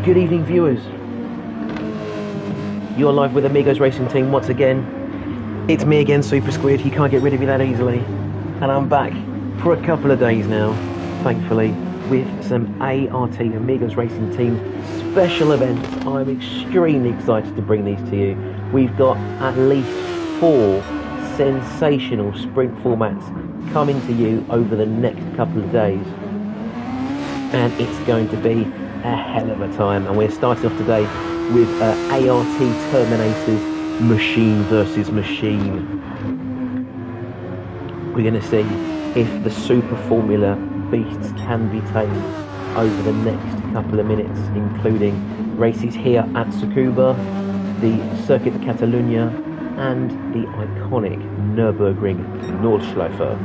Good evening, viewers. You're live with Amigos Racing Team once again. It's me again, SuperSquid. You can't get rid of me that easily. And I'm back for a couple of days now, thankfully, with some ART, Amigos Racing Team special events. I'm extremely excited to bring these to you. We've got at least 4 sensational sprint formats coming to you over the next couple of days. And it's going to be a hell of a time. And we're starting off today with ART Terminators, machine versus machine. We're going to see if the Super Formula beasts can be tamed over the next couple of minutes, including races here at Tsukuba, the Circuit de Catalunya, and the iconic Nürburgring Nordschleife.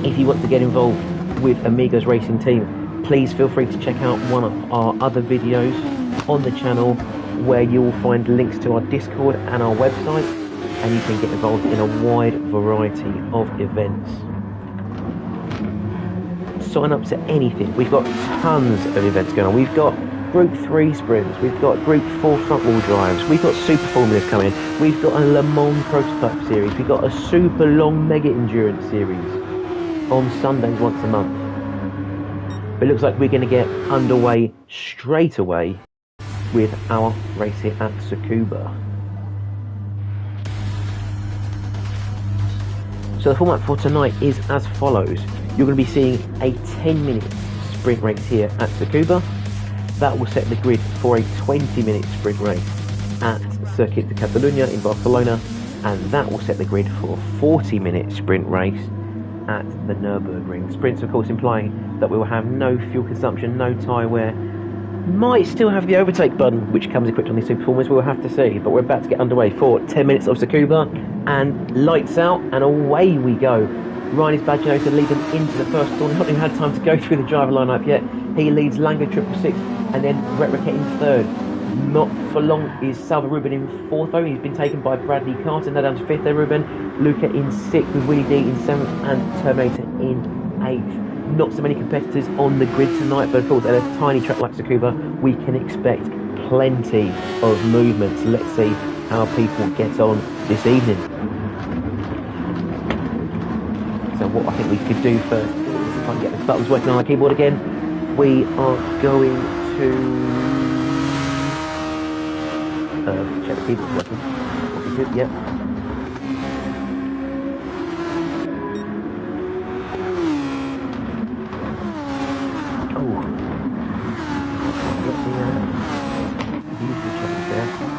If you want to get involved with Amigos Racing Team, please feel free to check out one of our other videos on the channel, where you will find links to our Discord and our website, and you can get involved in a wide variety of events. Sign up to anything. We've got tons of events going on. We've got Group 3 sprints, we've got Group 4 front wheel drives, we've got Super Formulas coming, we've got a Le Mans prototype series, we've got a super long mega endurance series on Sundays once a month. But it looks like we're going to get underway straight away with our race here at Tsukuba. So the format for tonight is as follows. You're going to be seeing a 10-minute sprint race here at Tsukuba. That will set the grid for a 20-minute sprint race at Circuit de Catalunya in Barcelona, and that will set the grid for a 40-minute sprint race at the Nürburgring. Sprints, of course, implying that we will have no fuel consumption, no tyre wear. Might still have the overtake button, which comes equipped on these Super Formers. We'll have to see, but we're about to get underway for 10 minutes of Tsukuba, and lights out, and away we go. Ryan is Badgino to lead them into the first corner. Not even had time to go through the driver lineup yet. He leads Lango 666, and then Brett Rickett in third. Not for long is Salva Ruben in fourth, though. He's been taken by Bradley Carter. Now down to fifth there, Ruben. Luca in sixth, with Willie D in seventh, and Terminator in eighth. Not so many competitors on the grid tonight, but of course at a tiny track like Tsukuba, we can expect plenty of movements. Let's see how people get on this evening. So what I think we could do first is, if I can get the buttons working on our keyboard again, we are going to check the keyboard working. What we did, yep.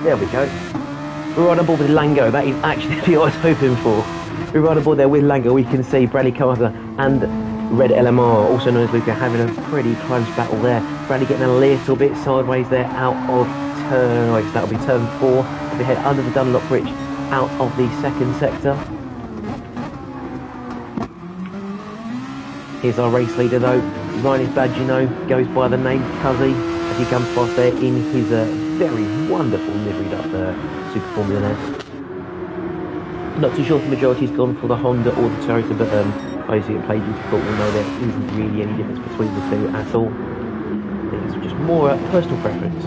There we go. We're on board with Lango. That is actually what I was hoping for. We're on board there with Lango. We can see Bradley Carter and Red LMR, also known as Luca, having a pretty close battle there. Bradley getting a little bit sideways there out of turn, I guess that'll be turn 4. If we head under the Dunlop Bridge out of the second sector. Here's our race leader though. Ryan Badgino goes by the name Cuzzy as he comes past there in his very wonderful liveried up Super Formula there. Not too sure if the majority's gone for the Honda or the Toyota, but those who play difficult will know there isn't really any difference between the two at all. It's just more personal preference.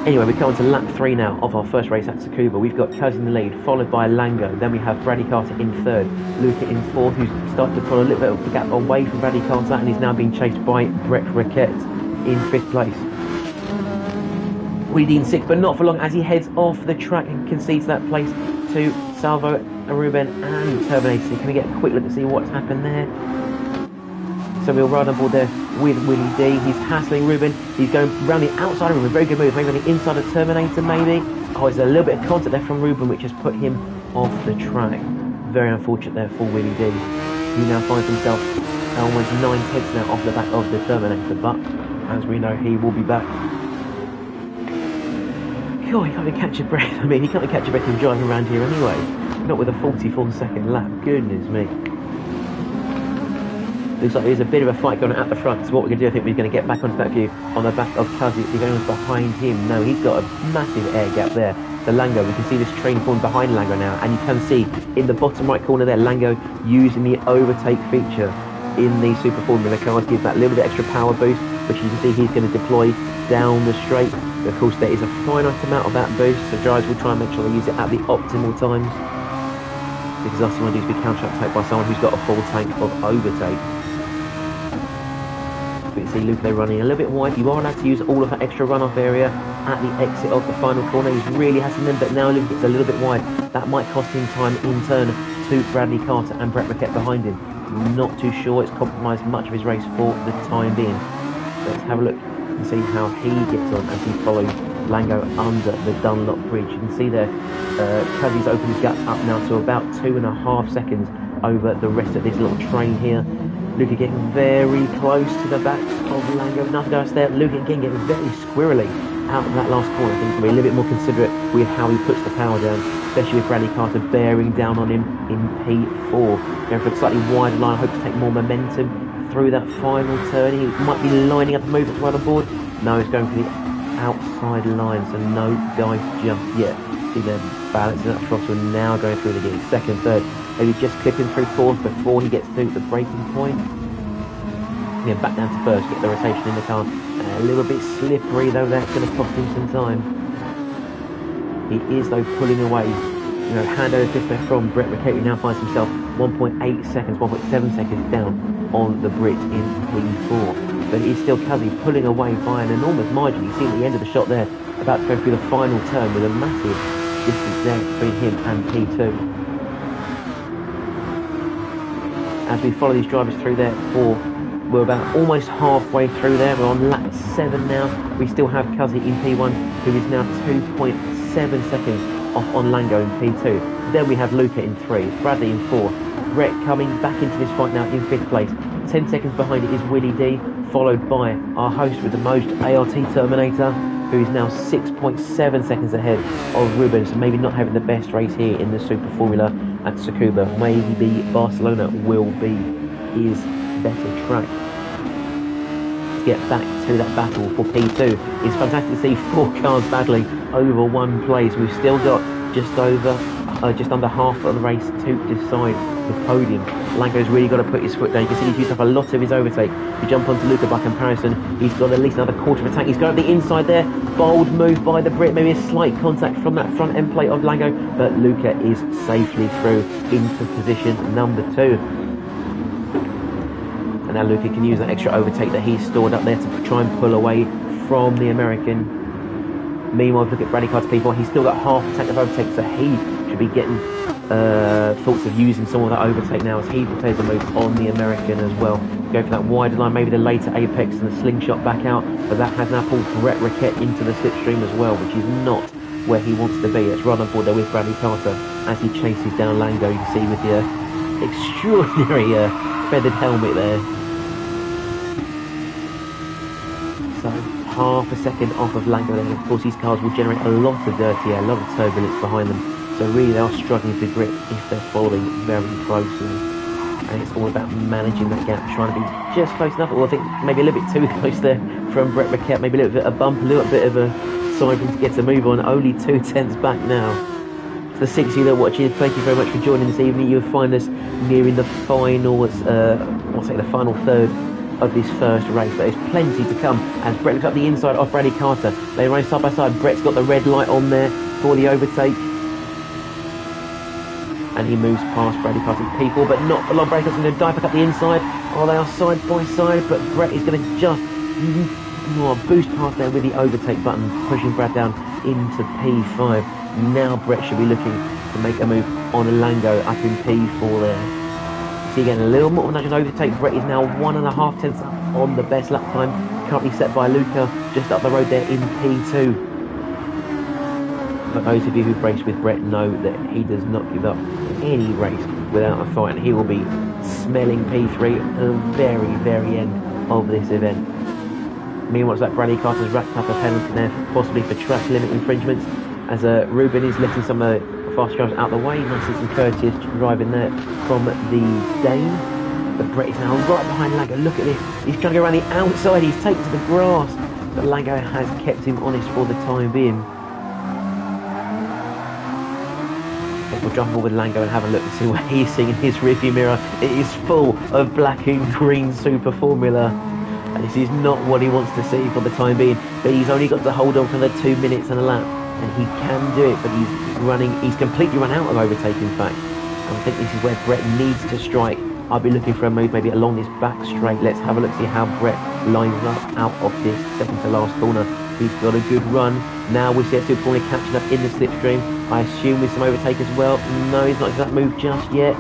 Anyway, we come on to lap 3 now of our first race at Tsukuba. We've got Cuz in the lead, followed by Lango. Then we have Bradley Carter in third, Luca in fourth, who's started to pull a little bit of the gap away from Bradley Carter, and is now being chased by Brett Rickett in 5th place. Willie D in 6th, but not for long, as he heads off the track and concedes that place to Salvo, Ruben and Terminator. Can we get a quick look to see what's happened there? So we'll ride on board there with Willie D. He's hassling Ruben. He's going round the outside of Ruben. Very good move. Maybe on the inside of Terminator, maybe. Oh, there's a little bit of contact there from Ruben, which has put him off the track. Very unfortunate there for Willie D. He now finds himself almost 9/10 now off the back of the Terminator. But, as we know, he will be back. God, he can't even catch a breath. I mean, he can't catch a breath in driving around here anyway. Not with a 44-second lap. Goodness me. Looks like there's a bit of a fight going on at the front. So what we're going to do, I think we're going to get back onto that view on the back of Cuzzy. If anyone's behind him, no, he's got a massive air gap there. The Lango, we can see this train formed behind Lango now, and you can see in the bottom right corner there, Lango using the overtake feature in the Super Formula cars, gives that little bit extra power boost. which you can see he's going to deploy down the straight. Of course, there is a finite amount of that boost, so drivers will try and make sure they use it at the optimal times, because the last thing I want to do is be counter-attacked by someone who's got a full tank of overtake. But you see Luca running a little bit wide. You are allowed to use all of that extra runoff area at the exit of the final corner. He's really hassling them, but now Luca gets a little bit wide. That might cost him time in turn to Bradley Carter and Brett Rickett behind him. Not too sure it's compromised much of his race for the time being. Let's have a look and see how he gets on as he follows Lango under the Dunlop Bridge. You can see there, Cuddy's opened his gap up now to about 2.5 seconds over the rest of this little train here. Luca getting very close to the back of Lango. Nothing else there. Luca again getting very squirrely out of that last corner. I think he'll be a little bit more considerate with how he puts the power down, especially with Bradley Carter bearing down on him in P4. Going for a slightly wider line, I hope to take more momentum through that final turn. He might be lining up the movement to run on board. No, he's going for the outside line, so no dive just yet. See them balancing that throttle, now going through the gears. Second, third, maybe just clipping through fourth before he gets to the braking point. Yeah, back down to first, get the rotation in the car. A little bit slippery though, that's going to cost him some time. He is though pulling away. You know, hand over fist there from Brett Rickett, who now finds himself 1.8 seconds, 1.7 seconds down on the Brit in P4. But he's still Cuzzy pulling away by an enormous margin. You see at the end of the shot there, about to go through the final turn with a massive distance there between him and P2. As we follow these drivers through there we're about almost halfway through there. We're on lap 7 now. We still have Cuzzy in P1, who is now 2.7 seconds off on Lango in P2. Then we have Luca in 3, Bradley in 4, Brett coming back into this fight now in 5th place. 10 seconds behind it is Willie D, followed by our host with the most, ART Terminator, who is now 6.7 seconds ahead of Ruben. So maybe not having the best race here in the Super Formula at Tsukuba. Maybe Barcelona will be his better track. To get back to that battle for P2, it's fantastic to see 4 cars battling over one place. We've still got just under half of the race to decide the podium. Lango's really got to put his foot down. You can see he's used up a lot of his overtake. If you jump onto Luca by comparison, he's got at least another quarter of a tank. He's got the inside there. Bold move by the Brit. Maybe a slight contact from that front end plate of Lango, but Luca is safely through into position number 2. And now Luca can use that extra overtake that he's stored up there to try and pull away from the American. Meanwhile, look at Bradley Carter P4. He's still got half a tank of overtake, so he should be getting thoughts of using some of that overtake now as he prepares a move on the American as well. Go for that wider line, maybe the later apex and the slingshot back out, but that has now pulled Brett Rickett into the slipstream as well, which is not where he wants to be. Let's run on board there with Bradley Carter as he chases down Lango. You can see with the extraordinary feathered helmet there. So half a second off of Lango there. Of course, these cars will generate a lot of dirty air, a lot of turbulence behind them. So really they are struggling to grip if they're following very closely. And it's all about managing that gap, trying to be just close enough. Or I think maybe a little bit too close there from Brett Rickett. Maybe a little bit of a bump, a little bit of a side for him to get a move on. Only 2 tenths back now. To the 6 of you that are watching, thank you very much for joining this evening. You'll find us nearing the final, I'll say the final third of this first race. But there's plenty to come as Brett looks up the inside of Bradley Carter. They run side by side. Brett's got the red light on there for the overtake. And he moves past Bradley Carter P4, but not for long. Bradley Carter's going to dive back up the inside. Oh, they are side by side, but Brett is going to just boost past there with the overtake button, pushing Brad down into P5. Now Brett should be looking to make a move on Lango up in P4 there. See, again, a little more of an overtake. Brett is now 1.5 tenths up on the best lap time, currently set by Luca just up the road there in P2. But those of you who've raced with Brett know that he does not give up any race without a fight, and he will be smelling P3 at the very, very end of this event. Meanwhile, that Bradley Carter's racked up a penalty there, possibly for track limit infringements, as Ruben is letting some fast drivers out the way. Nice and courteous driving there from the Dane. But Brett is now right behind Lango. Look at this. He's trying to go around the outside. He's taken to the grass. But Lango has kept him honest for the time being. We'll jump over with Lango and have a look and see what he's seeing in his rearview mirror. It is full of black and green Super Formula. This is not what he wants to see for the time being, but he's only got to hold on for the 2 minutes and a lap, and he can do it, but he's completely run out of overtake, in fact. And I think this is where Brett needs to strike. I'll be looking for a move maybe along this back straight. Let's have a look, see how Brett lines up out of this second to last corner. He's got a good run. Now we see a Super Corner catching up in the slipstream. I assume with some overtake as well. No, he's not that move just yet.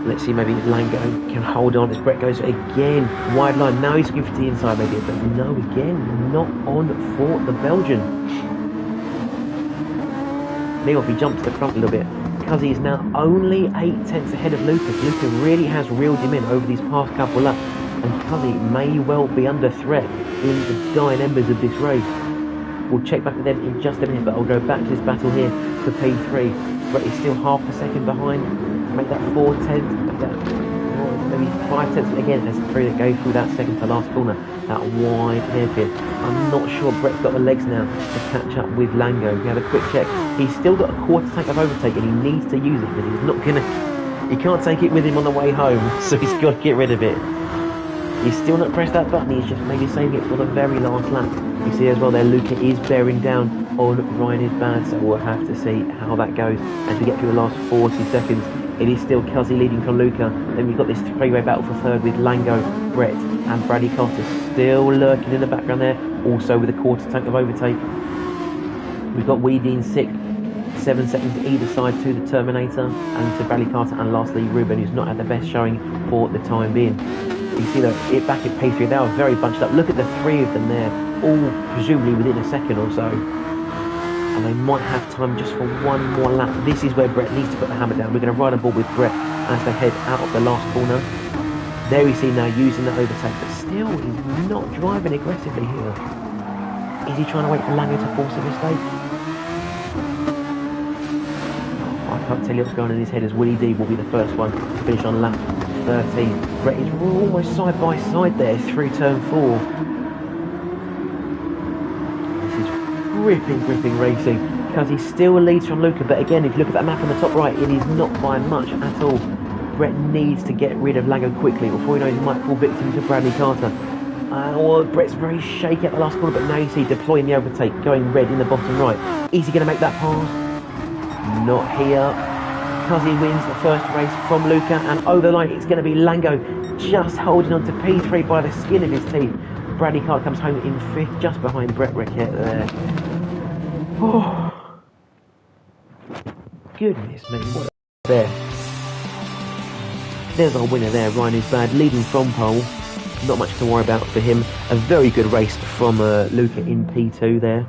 Let's see, maybe Lango can hold on as Brett goes again. Wide line. Now he's looking for the inside maybe, but no, again, not on for the Belgian. Meanwhile, if he jumps to the front a little bit, Cuzzy is now only 8 tenths ahead of Lucas. Lucas really has reeled him in over these past couple laps, and Cuzzy may well be under threat in the dying embers of this race. We'll check back with them in just a minute, but I'll go back to this battle here for P3. Brett is still half a second behind. Make that 4 tenths, make that maybe 5 tenths again as three that go through that second to last corner, that wide hairpin. I'm not sure Brett's got the legs now to catch up with Lango. We have a quick check. He's still got a quarter tank of overtake and he needs to use it, but he's not gonna. He can't take it with him on the way home, so he's got to get rid of it. He's still not pressed that button. He's just maybe saving it for the very last lap. You see as well there, Luca is bearing down on Ryan is bad, so we'll have to see how that goes as we get through the last 40 seconds. It is still Cuzzy leading from Luca. Then we've got this three-way battle for third with Lango, Brett and Bradley Carter still lurking in the background there, also with a quarter tank of overtake. We've got Weedy in sixth, 7 seconds either side to the Terminator and to Bradley Carter, and lastly Ruben, who's not had the best showing for the time being. You see that it back at P3, they are very bunched up. Look at the three of them there, all presumably within a second or so. And they might have time just for one more lap. This is where Brett needs to put the hammer down. We're going to ride on board with Brett as they head out of the last corner. There we see now using the overtake, but still he's not driving aggressively here. Is he trying to wait for Lango to force a mistake? I can't tell you what's going on in his head as Willie D will be the first one to finish on lap 13. Brett is almost side by side there through turn 4. This is gripping racing because he still leads from Luca, but again, if you look at that map on the top right, it is not by much at all. Brett needs to get rid of Lango quickly before he knows he might fall victim to Bradley Carter. Brett's very shaky at the last corner, but now you see deploying the overtake, going red in the bottom right. Is he going to make that pass? Not here. Cuzzy wins the first race from Luca, and over the line it's going to be Lango just holding on to P3 by the skin of his teeth. Bradley Carter comes home in 5th, just behind Brett Rickett there. Oh, goodness me, what a there. There's our winner there, Ryan is bad, leading from pole. Not much to worry about for him. A very good race from Luca in P2 there.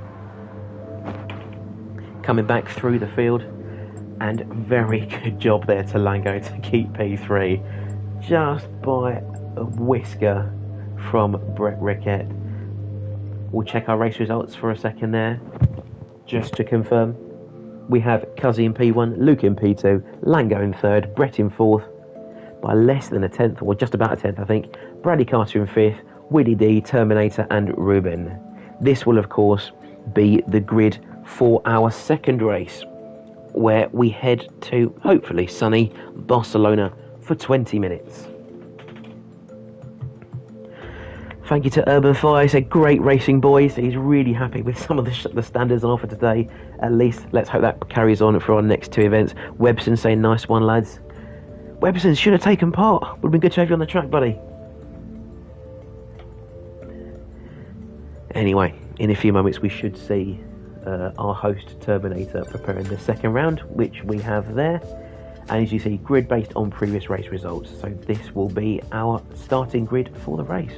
Coming back through the field. And very good job there to Lango to keep P3. Just by a whisker from Brett Rickett. We'll check our race results for a second there. Just to confirm. We have Cuzzy in P1, Luke in P2, Lango in 3rd, Brett in 4th. By less than a 10th, or just about a 10th I think. Bradley Carter in 5th, Willie D, Terminator and Ruben. This will of course be the grid for our second race, where we head to hopefully sunny Barcelona for 20 minutes. Thank you to Urban Fire. He said great racing boys. He's really happy with some of the standards on offer today. At least let's hope that carries on for our next 2 events. Webson saying nice one lads. Webson should have taken part. Would have been good to have you on the track, buddy. Anyway, in a few moments we should see our host Terminator preparing the second round, which we have there. And as you see, grid based on previous race results. So this will be our starting grid for the race.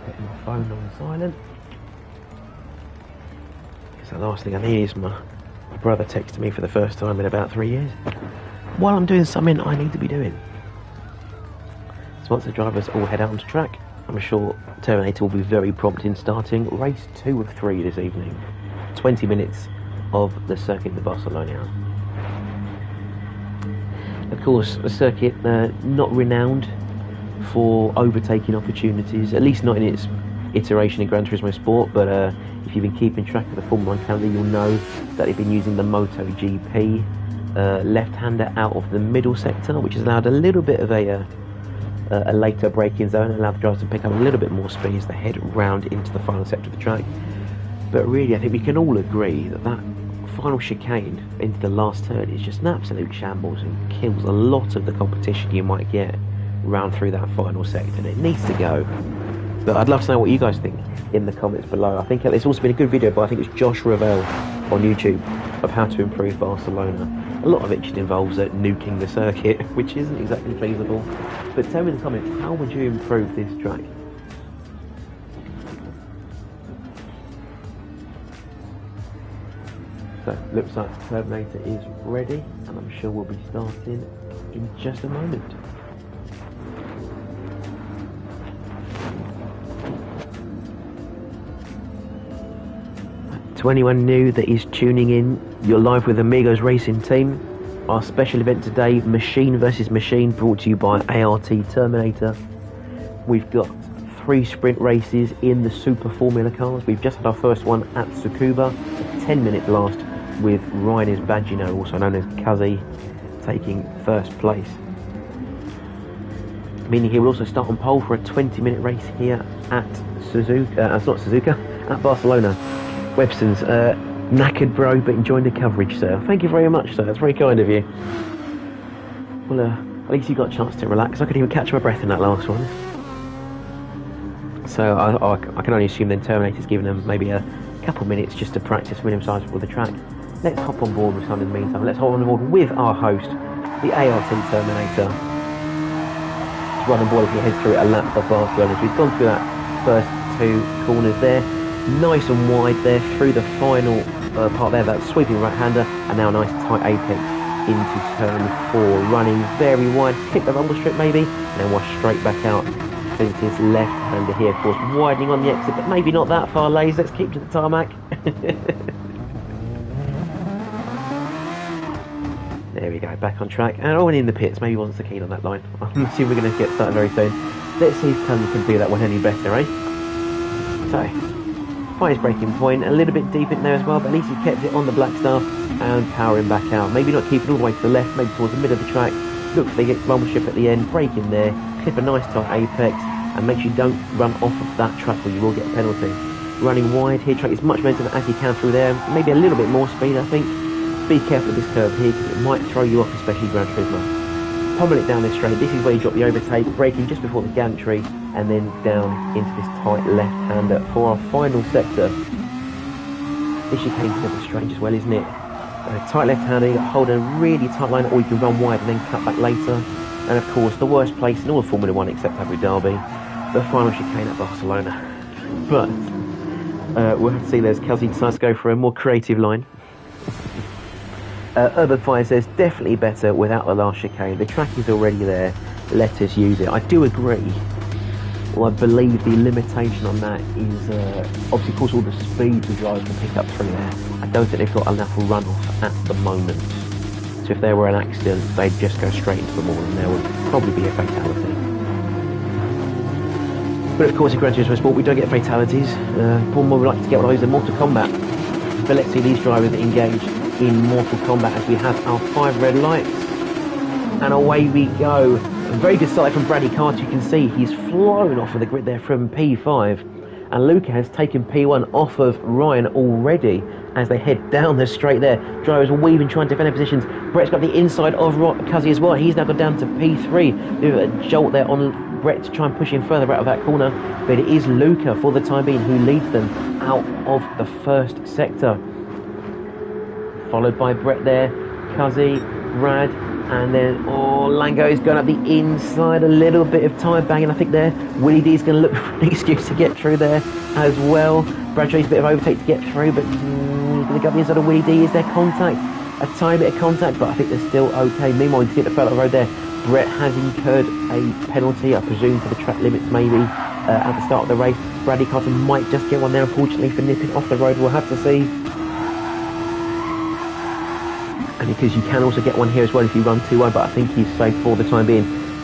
Putting my phone on silent, because the last thing I need is my brother texting me for the first time in about 3 years while I'm doing something I need to be doing. So once the drivers all head out onto track, I'm sure Terminator will be very prompt in starting race 2 of 3 this evening. 20 minutes of the Circuit de Barcelona. Of course, a circuit not renowned for overtaking opportunities, at least not in its iteration in Gran Turismo Sport, but if you've been keeping track of the Formula 1 calendar, you'll know that they've been using the MotoGP left-hander out of the middle sector, which has allowed a little bit of a later braking zone, and allowed the drivers to pick up a little bit more speed as they head round into the final sector of the track. But really, I think we can all agree that that final chicane into the last turn is just an absolute shambles and kills a lot of the competition you might get round through that final sector, and it needs to go. But I'd love to know what you guys think in the comments below. I think it's also been a good video, but I think it's Josh Ravel on YouTube of how to improve Barcelona. A lot of it just involves nuking the circuit, which isn't exactly feasible. But tell me in the comments, how would you improve this track? So, looks like the Terminator is ready, and I'm sure we'll be starting in just a moment. To anyone new that is tuning in, you're live with Amigos Racing Team. Our special event today, Machine versus Machine, brought to you by ART Terminator. We've got 3 sprint races in the Super Formula cars. We've just had our first one at Tsukuba, a 10-minute blast with Ryan Badgino, also known as Kazi, taking first place. Meaning he will also start on pole for a 20-minute race here at at Barcelona. Webson's knackered, bro, but enjoying the coverage, sir. Thank you very much, sir. That's very kind of you. Well, at least you got a chance to relax. I couldn't even catch my breath in that last one. So I can only assume then Terminator's giving them maybe a couple minutes just to practice minimum size for the track. Let's hop on board with some in the meantime. Let's hop on board with our host, the ART Terminator. Just run on board as we head through a lap of Barcelona. So we've gone through that first 2 corners there. Nice and wide there through the final part there, that sweeping right-hander, and now a nice tight apex into turn 4, running very wide, hit the rumble strip maybe, and then wash straight back out into his left-hander here, of course, widening on the exit, but maybe not that far, Lays. Let's keep to the tarmac. There we go, back on track, and already in the pits. Maybe he wasn't so keen on that line. I'm assuming we're going to get started very soon. Let's see if Tony can do that one any better, eh? So, find his braking point, a little bit deep in there as well, but at least he kept it on the black stuff and powering back out. Maybe not keep it all the way to the left, maybe towards the middle of the track. Look for the rumble strip at the end, brake in there, clip a nice tight apex, and make sure you don't run off of that track or you will get a penalty. Running wide here, try as much momentum as you can through there, maybe a little bit more speed, I think. Be careful of this curve here because it might throw you off, especially Gran Turismo. Pummel it down this straight. This is where you drop the overtake, braking just before the gantry, and then down into this tight left-hander for our final sector. This chicane's a little strange as well, isn't it? Tight left-hander, you hold a really tight line, or you can run wide and then cut back later. And of course, the worst place in all of Formula 1 except Abu Dhabi, the final chicane at Barcelona. But we'll have to see. There's Kelsey decides to go for a more creative line. Urban Fire says definitely better without the last chicane. The track is already there. Let us use it. I do agree. Well, I believe the limitation on that is obviously, of course, all the speed the drivers can pick up through there. I don't think they've got enough runoff at the moment. So if there were an accident, they'd just go straight into the wall, and there would probably be a fatality. But of course, in Gran Turismo Sport, we don't get fatalities. Paul Moore would like to get one of those in Mortal Kombat. But let's see these drivers engage in Mortal Kombat as we have our 5 red lights. And away we go. A very good start from Bradley Carter. You can see he's flown off of the grid there from P5. And Luca has taken P1 off of Ryan already as they head down the straight there. Drivers are weaving, trying to defend their positions. Brett's got the inside of Kazi as well. He's now gone down to P3. With a jolt there on Brett to try and push him further out of that corner. But it is Luca, for the time being, who leads them out of the first sector. Followed by Brett there, Kazi, Brad, and then Lango is going up the inside. A little bit of tyre banging, I think, there. Willie D is going to look for an excuse to get through there as well. Brad tries a bit of overtake to get through, but he's going to go up the inside of Willie D. Is there contact? A tiny bit of contact, but I think they're still okay. Meanwhile, you can see at the fella road there, Brett has incurred a penalty, I presume, for the track limits maybe at the start of the race. Bradley Carter might just get one there, unfortunately, for nipping off the road. We'll have to see. And because you can also get one here as well if you run too wide, but I think he's safe for the time being.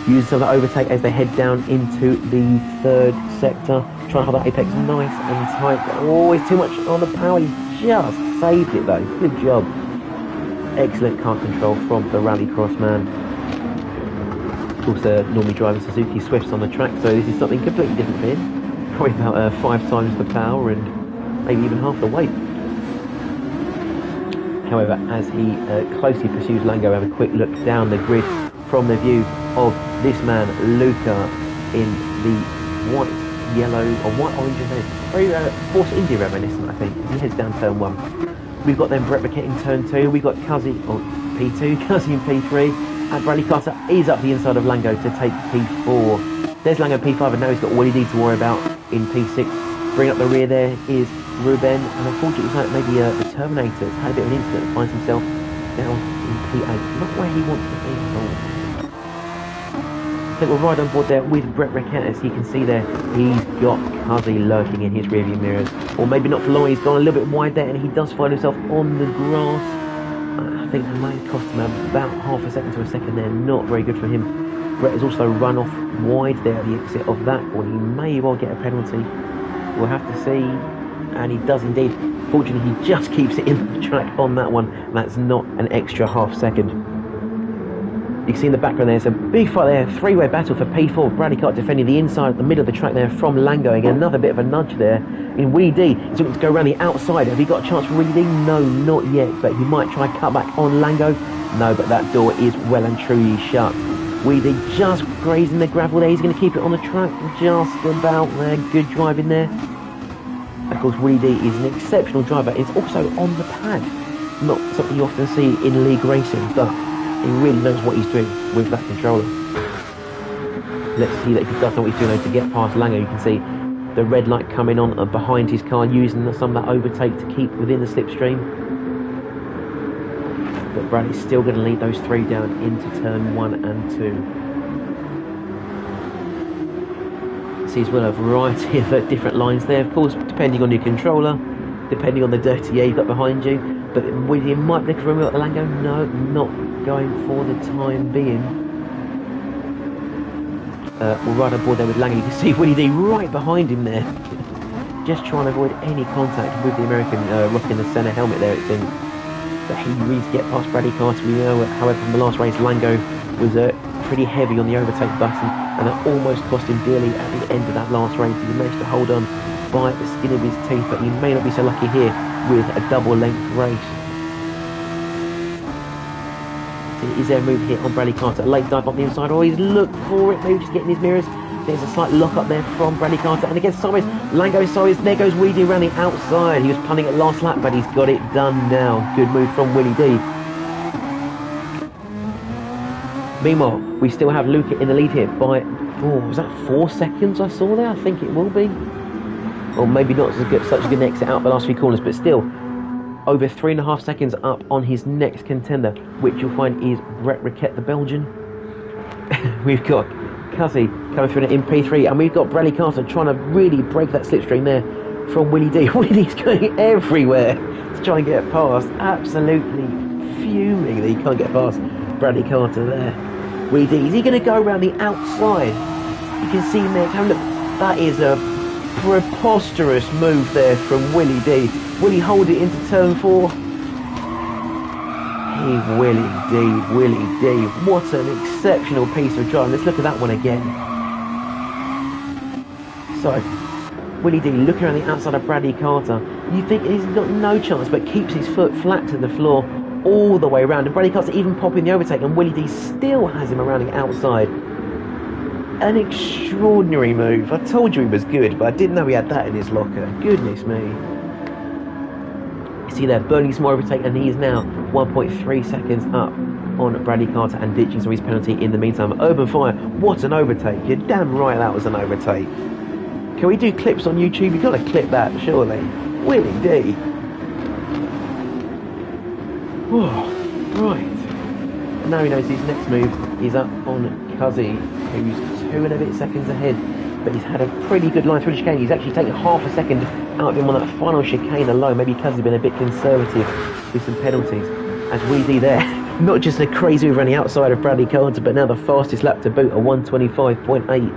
Use some of that overtake as they head down into the third sector. Trying to hold that apex nice and tight. Oh, it's too much on the power. He just saved it though. Good job. Excellent car control from the Rallycross man. Of course, normally driving Suzuki Swifts on the track, so this is something completely different for him. Probably about 5 times the power and maybe even half the weight. However, as he closely pursues Lango, have a quick look down the grid from the view of this man, Luca, in the white, yellow, or white, orange and red. Very Force India reminiscent, I think, as he heads down turn 1. We've got then Brett Rickett in turn 2. We've got Cuzzy on P2, Cuzzy in P3, and Bradley Carter is up the inside of Lango to take P4. There's Lango P5, and now he's got what he needs to worry about in P6. Bring up the rear there is Ruben, and unfortunately it's like maybe the Terminator's had a bit of an incident and finds himself down in P8. Not where he wants to be at all. I think we'll ride on board there with Brett Rickett. As you can see there, he's got Cuzzy lurking in his rearview mirrors. Or maybe not for long, he's gone a little bit wide there and he does find himself on the grass. I think that might cost him about half a second to a second there. Not very good for him. Brett has also run off wide there at the exit of that corner. He may well get a penalty. We'll have to see. And he does indeed. Fortunately, he just keeps it in the track on that one. That's not an extra half second. You can see in the background there's a big fight there, 3-way battle for P4. Bradley Cart defending the inside, the middle of the track there from Lango. Again, another bit of a nudge there in Willie D. He's looking to go around the outside. Have he got a chance for Willie D? No, not yet, but he might try cut back on Lango. No, but that door is well and truly shut. Willie D just grazing the gravel there. He's going to keep it on the track just about there. Good driving there. Of course, Willie D is an exceptional driver. He's also on the pad. Not something you often see in league racing, but he really knows what he's doing with that controller. Let's see that if he does know what he's doing though to get past Lango. You can see the red light coming on behind his car, using some of that overtake to keep within the slipstream. But Bradley's still going to lead those 3 down into turn 1 and 2. See as well a variety of different lines there, of course, depending on your controller, depending on the dirty air you've got behind you. But Willie might be looking for a at the Lango. No, not going for the time being. We'll ride on board there with Lango. You can see Willie D right behind him there. Just trying to avoid any contact with the American rocking the centre helmet there, it seems. But he needs to get past Bradley Carter. We know, however, from the last race, Lango was pretty heavy on the overtake button, and that almost cost him dearly at the end of that last race. He managed to hold on by the skin of his teeth, but he may not be so lucky here with a double length race. So is there a move here on Bradley Carter? A late dive on the inside. Oh, he's looked for it, maybe just getting his mirrors. There's a slight lock up there from Bradley Carter, and again sideways, Lango is sideways. There goes Willie D around the outside. He was punting at last lap, but he's got it done now. Good move from Willie D. Meanwhile, we still have Luca in the lead here by, was that 4 seconds I saw there? I think it will be. Or maybe not such a good exit out the last few corners, but still over 3.5 seconds up on his next contender, which you'll find is Brett Rickett, the Belgian. We've got Cuzzy coming through in P3, and we've got Bradley Carter trying to really break that slipstream there from Willie D. Willie's going everywhere to try and get past. Absolutely fuming that he can't get past Bradley Carter there. Willie D, is he going to go around the outside? You can see him there. Look, that is a preposterous move there from Willie D. Will he hold it into turn 4? He will indeed, Willie D. What an exceptional piece of driving. Let's look at that one again. So, Willie D looking around the outside of Bradley Carter. You think he's got no chance, but keeps his foot flat to the floor all the way around. And Bradley Carter even popping the overtake, and Willie D still has him around the outside. An extraordinary move. I told you he was good, but I didn't know he had that in his locker. Goodness me. You see there, burning some more overtake, and he is now 1.3 seconds up on Bradley Carter and ditching some of his penalty in the meantime. Urban Fire, what an overtake. You're damn right that was an overtake. Can we do clips on YouTube? You've got to clip that, surely. Willie D. Oh, right. And now he knows his next move is up on Cuzzy, who's 2 and a bit seconds ahead. But he's had a pretty good line through the chicane. He's actually taken half a second out of him on that final chicane alone. Maybe Cuzzy's been a bit conservative with some penalties. As Willie D there Not just a crazy move around the outside of Bradley Carter, but now the fastest lap to boot, a 1:25.8.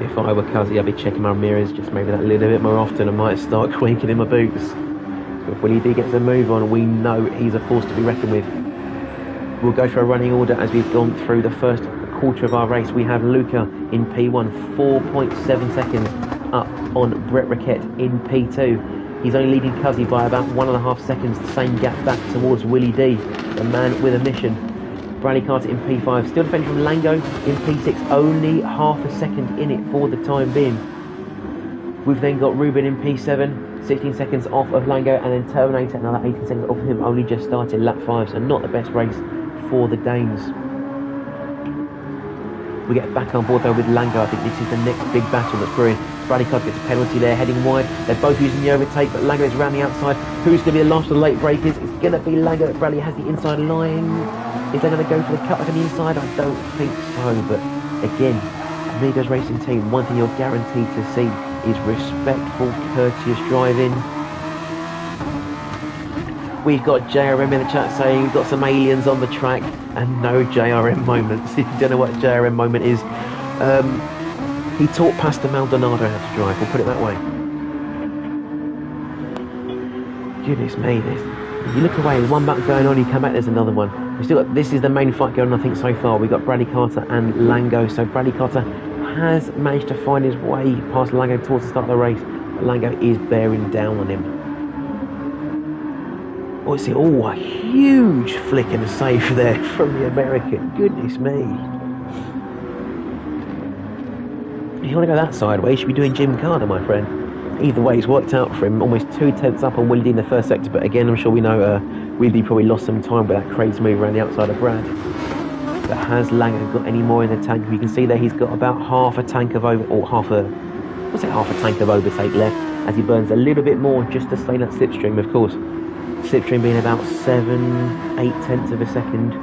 If I were Cuzzy, I'd be checking my mirrors just maybe that little bit more often. I might start quaking in my boots. So if Willie D gets a move on, we know he's a force to be reckoned with. We'll go for a running order as we've gone through the first quarter of our race. We have Luca in P1, 4.7 seconds up on Brett Rickett in P2. He's only leading Cuzzy by about 1.5 seconds, the same gap back towards Willie D, the man with a mission. Bradley Carter in P5, still defending from Lango in P6, only half a second in it for the time being. We've then got Ruben in P7, 16 seconds off of Lango, and then Terminator, another 18 seconds off of him, only just started lap 5, so not the best race for the Danes. We get back on board though with Lango. I think this is the next big battle that's brewing. Bradley Carter gets a penalty there, heading wide. They're both using the overtake, but Lango is around the outside. Who's going to be the last of the late breakers? It's going to be Lango. Bradley has the inside line. Is they going to go for the cut back on the inside? I don't think so, but again, Amigos Racing Team, one thing you're guaranteed to see is respectful, courteous driving. We've got JRM in the chat saying we've got some aliens on the track and no JRM moments. If you don't know what JRM moment is, he taught Pastor Maldonado how to drive, we'll put it that way. Goodness me, this. If you look away, there's one battle going on, you come back, there's another one. We've still got, this is the main fight going on, I think, so far. We've got Bradley Carter and Lango. So Bradley Carter has managed to find his way past Lango towards the start of the race. But Lango is bearing down on him. Oh, see, oh, a huge flick and a save there from the American. Goodness me. If you want to go that sideways, you should be doing Jim Carter, my friend. Either way, it's worked out for him. Almost 2 tenths up on Willie D in the first sector. But again, I'm sure we know Willie D probably lost some time with that crazy move around the outside of Brad. But has Lango got any more in the tank? You can see there he's got about half a tank of tank of overtake left as he burns a little bit more just to stay in that slipstream, of course. Slipstream being about 7-8 tenths of a second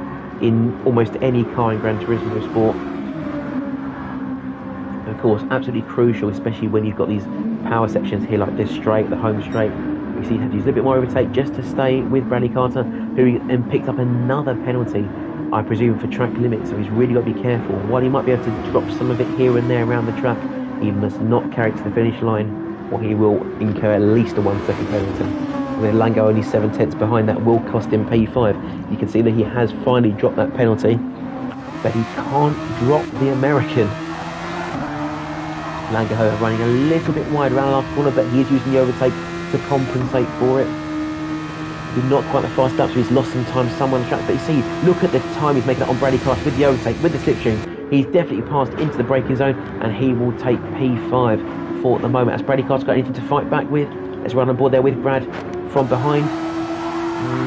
in almost any car in Gran Turismo sport. And of course, absolutely crucial, especially when you've got these power sections here like this straight, the home straight. You see he had to use a little bit more overtake just to stay with Bradley Carter, who then picked up another penalty, I presume, for track limit, so he's really got to be careful. While he might be able to drop some of it here and there around the track, he must not carry it to the finish line, or he will incur at least a 1 second penalty. With Lango only 7 tenths behind, that will cost him P5. You can see that he has finally dropped that penalty, but he can't drop the American. Lango running a little bit wide around the last corner, but he is using the overtake to compensate for it. He's not quite the fast up, so he's lost some time somewhere on the track. But you see, look at the time he's making it on Bradley Carter with the overtake, with the slipstream. He's definitely passed into the braking zone, and he will take P5 for the moment. As Bradley Carter's got anything to fight back with, let's run on board there with Brad from behind.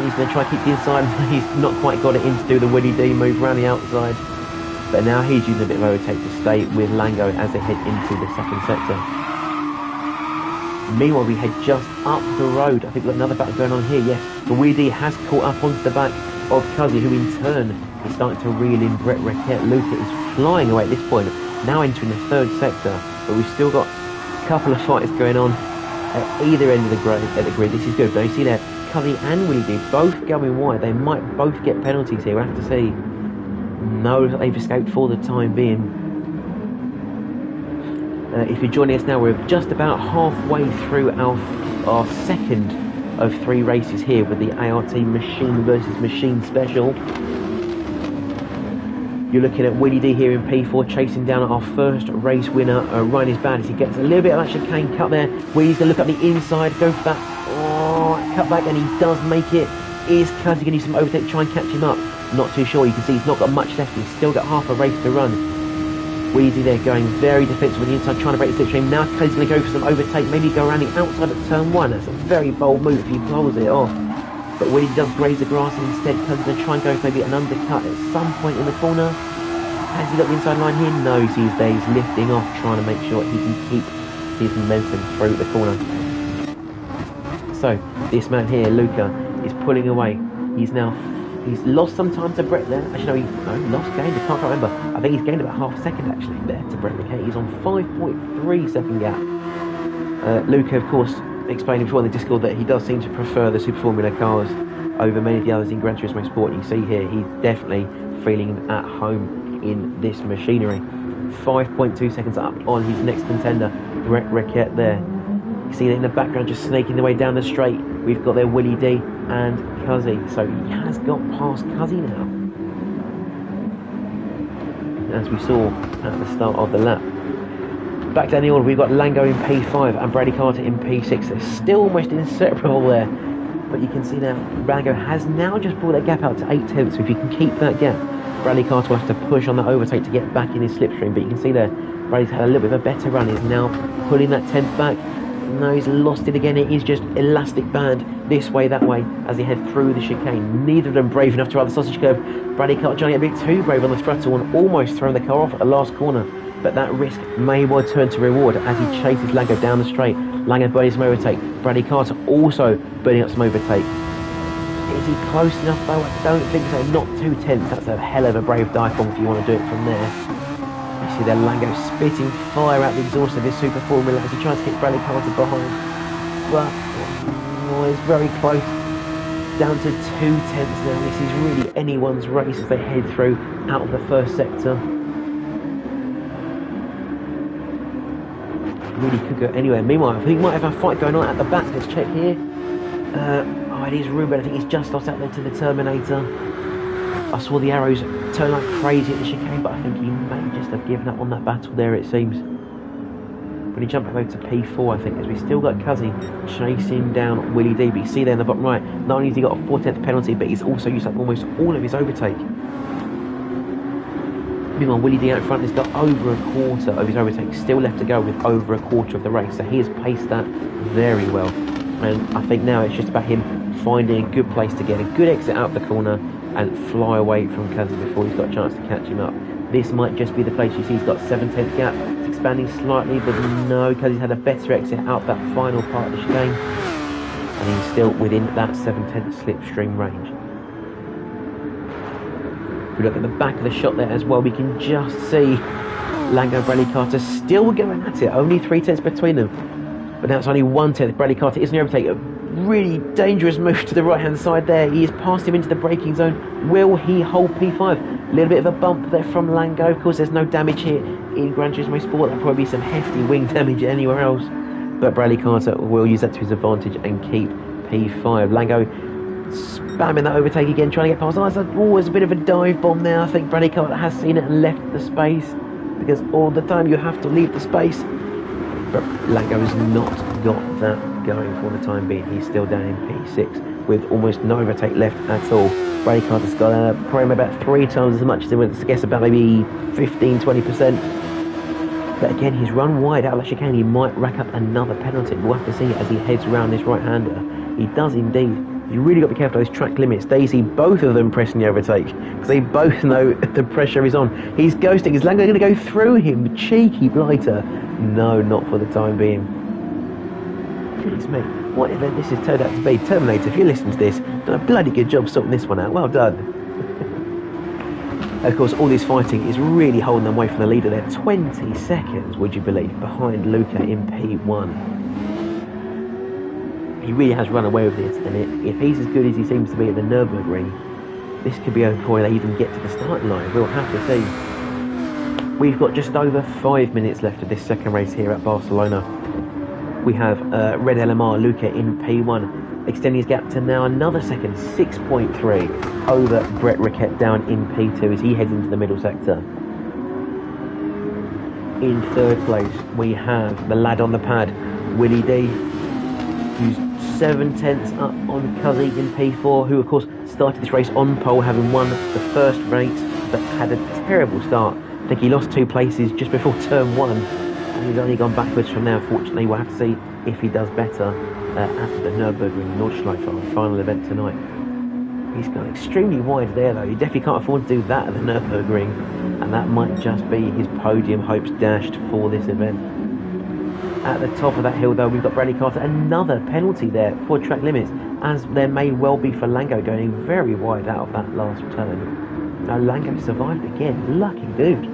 He's going to try to keep the inside. He's not quite got it in to do the Willie D move around the outside. But now he's using a bit of overtake to stay with Lango as they head into the second sector. Meanwhile, we head just up the road. I think we've got another battle going on here, yes. The Willie D has caught up onto the back of Cuzzy, who in turn is starting to reel in Brett Rickett. Luca is flying away at this point, now entering the third sector. But we've still got a couple of fights going on at either end of the grid. This is good, though. You see there, Cuzzy and Willie D both going wide. They might both get penalties here. We'll have to see. No, they've escaped for the time being. If you're joining us now, we're just about halfway through our second of 3 races here with the ART Machine versus Machine Special. You're looking at Willie D here in P4, chasing down our first race winner, Ryan is bad as he gets a little bit of that chicane cut there. Willie's going to look up the inside, go for that cut back, and he does make it. Is Cuzzy going to use some overtake to try and catch him up? Not too sure. You can see he's not got much left. He's still got half a race to run. Wheezy there going very defensive on the inside, trying to break the slipstream. Now Cuzzy's going to go for some overtake, maybe go around the outside of turn 1. That's a very bold move if he pulls it off. But Wheezy does graze the grass, and instead Cuzzy's going to try and go for maybe an undercut at some point in the corner. Has he got the inside line here? No, he sees there he's lifting off, trying to make sure he can keep his momentum through the corner. So, this man here, Luca, is pulling away. He's lost some time to Brett there. Actually, no, he lost, gained, I can't remember. I think he's gained about half a second actually there to Brett Rickett. He's on 5.3 second gap. Luca, of course, explaining before in the Discord that he does seem to prefer the Super Formula cars over many of the others in Gran Turismo Sport. You see here, he's definitely feeling at home in this machinery. 5.2 seconds up on his next contender, Brett Rickett there. You see that in the background, just snaking the way down the straight. We've got there Willie D and Cuzzy. So he has got past Cuzzy now, as we saw at the start of the lap. Back down the order, we've got Lango in P5 and Bradley Carter in P6. They're still almost inseparable there. But you can see now, Lango has now just brought that gap out to 8 tenths. So if you can keep that gap, Bradley Carter will have to push on that overtake to get back in his slipstream. But you can see there, Bradley's had a little bit of a better run. He's now pulling that 10th back. No, he's lost it again. It is just elastic band this way, that way, as he head through the chicane. Neither of them brave enough to ride the sausage curve. Bradley Carter trying to get a bit too brave on the throttle and almost throwing the car off at the last corner. But that risk may well turn to reward as he chases Lango down the straight. Lango burning some overtake. Bradley Carter also burning up some overtake. Is he close enough though? I don't think so. Not 2 tenths. That's a hell of a brave dive bomb if you want to do it from there. You see there Lango spitting fire out the exhaust of his Super Formula as he tries to hit Bradley Carter behind. But it's very close. Down to 2 tenths now. This is really anyone's race as they head through out of the first sector. Really could go anywhere. Meanwhile, I think he might have a fight going on at the back. Let's check here. Oh, it is Ruben. I think he's just lost out there to the Terminator. I saw the arrows turn like crazy at the chicane, but I think he may just have given up on that battle there, it seems. When he jumped back over to P4, I think, as we still got Cuzzy chasing down Willie D. But you see there in the bottom right, not only has he got a 4/10 penalty, but he's also used up almost all of his overtake. Meanwhile, Willie D out front has got over a quarter of his overtake still left to go with over a quarter of the race. So he has paced that very well. And I think now it's just about him finding a good place to get a good exit out of the corner and fly away from Cuzzy before he's got a chance to catch him up. This might just be the place. You see he's got 7/10 gap. It's expanding slightly, but no, Cuzzy's had a better exit out that final part of the chicane. And he's still within that 7/10 slipstream range. If we look at the back of the shot there as well, we can just see Lango and Bradley Carter still going at it. Only 3 tenths between them. But now it's only 1 tenth. Bradley Carter isn't able to take a really dangerous move to the right hand side there. He has passed him into the braking zone. Will he hold P5? A little bit of a bump there from Lango. Of course, there's no damage here in Gran Turismo Sport. There'll probably be some hefty wing damage anywhere else. But Bradley Carter will use that to his advantage and keep P5. Lango spamming that overtake again, trying to get past. Oh, there's a bit of a dive bomb there. I think Bradley Carter has seen it and left the space, because all the time you have to leave the space. But Lango has not got that going for the time being. He's still down in P6 with almost no overtake left at all. Bradley Carter's got probably about 3 times as much as he wants to guess, about maybe 15-20%. But again, he's run wide out of the chicane. He might rack up another penalty. We'll have to see as he heads around this right-hander. He does indeed. You really got to be careful of those track limits. They see both of them pressing the overtake because they both know the pressure is on. He's ghosting. Is Lango going to go through him? Cheeky blighter. No, not for the time being. Goodness me, what event this has turned out to be. Terminator, if you're listening to this, done a bloody good job sorting this one out. Well done. Of course, all this fighting is really holding them away from the leader there. 20 seconds, would you believe, behind Luca in P1. He really has run away with this, and if he's as good as he seems to be at the Nürburgring, this could be before they even get to the starting line. We'll have to see. We've got just over 5 minutes left of this second race here at Barcelona. We have Red LMR Luca in P1, extending his gap to now another second, 6.3 over Brett Rickett down in P2 as he heads into the middle sector. In third place, we have the lad on the pad, Willie D, who's 7 tenths up on Cuzzy in P4, who of course started this race on pole, having won the first race, but had a terrible start. I think he lost 2 places just before turn 1, and he's only gone backwards from there. Unfortunately, we'll have to see if he does better after the Nürburgring Nordschleife, our final event tonight. He's gone extremely wide there though. He definitely can't afford to do that at the Nürburgring, and that might just be his podium hopes dashed for this event. At the top of that hill though, we've got Bradley Carter, another penalty there for track limits, as there may well be for Lango, going very wide out of that last turn. Now Lango survived again, lucky dude.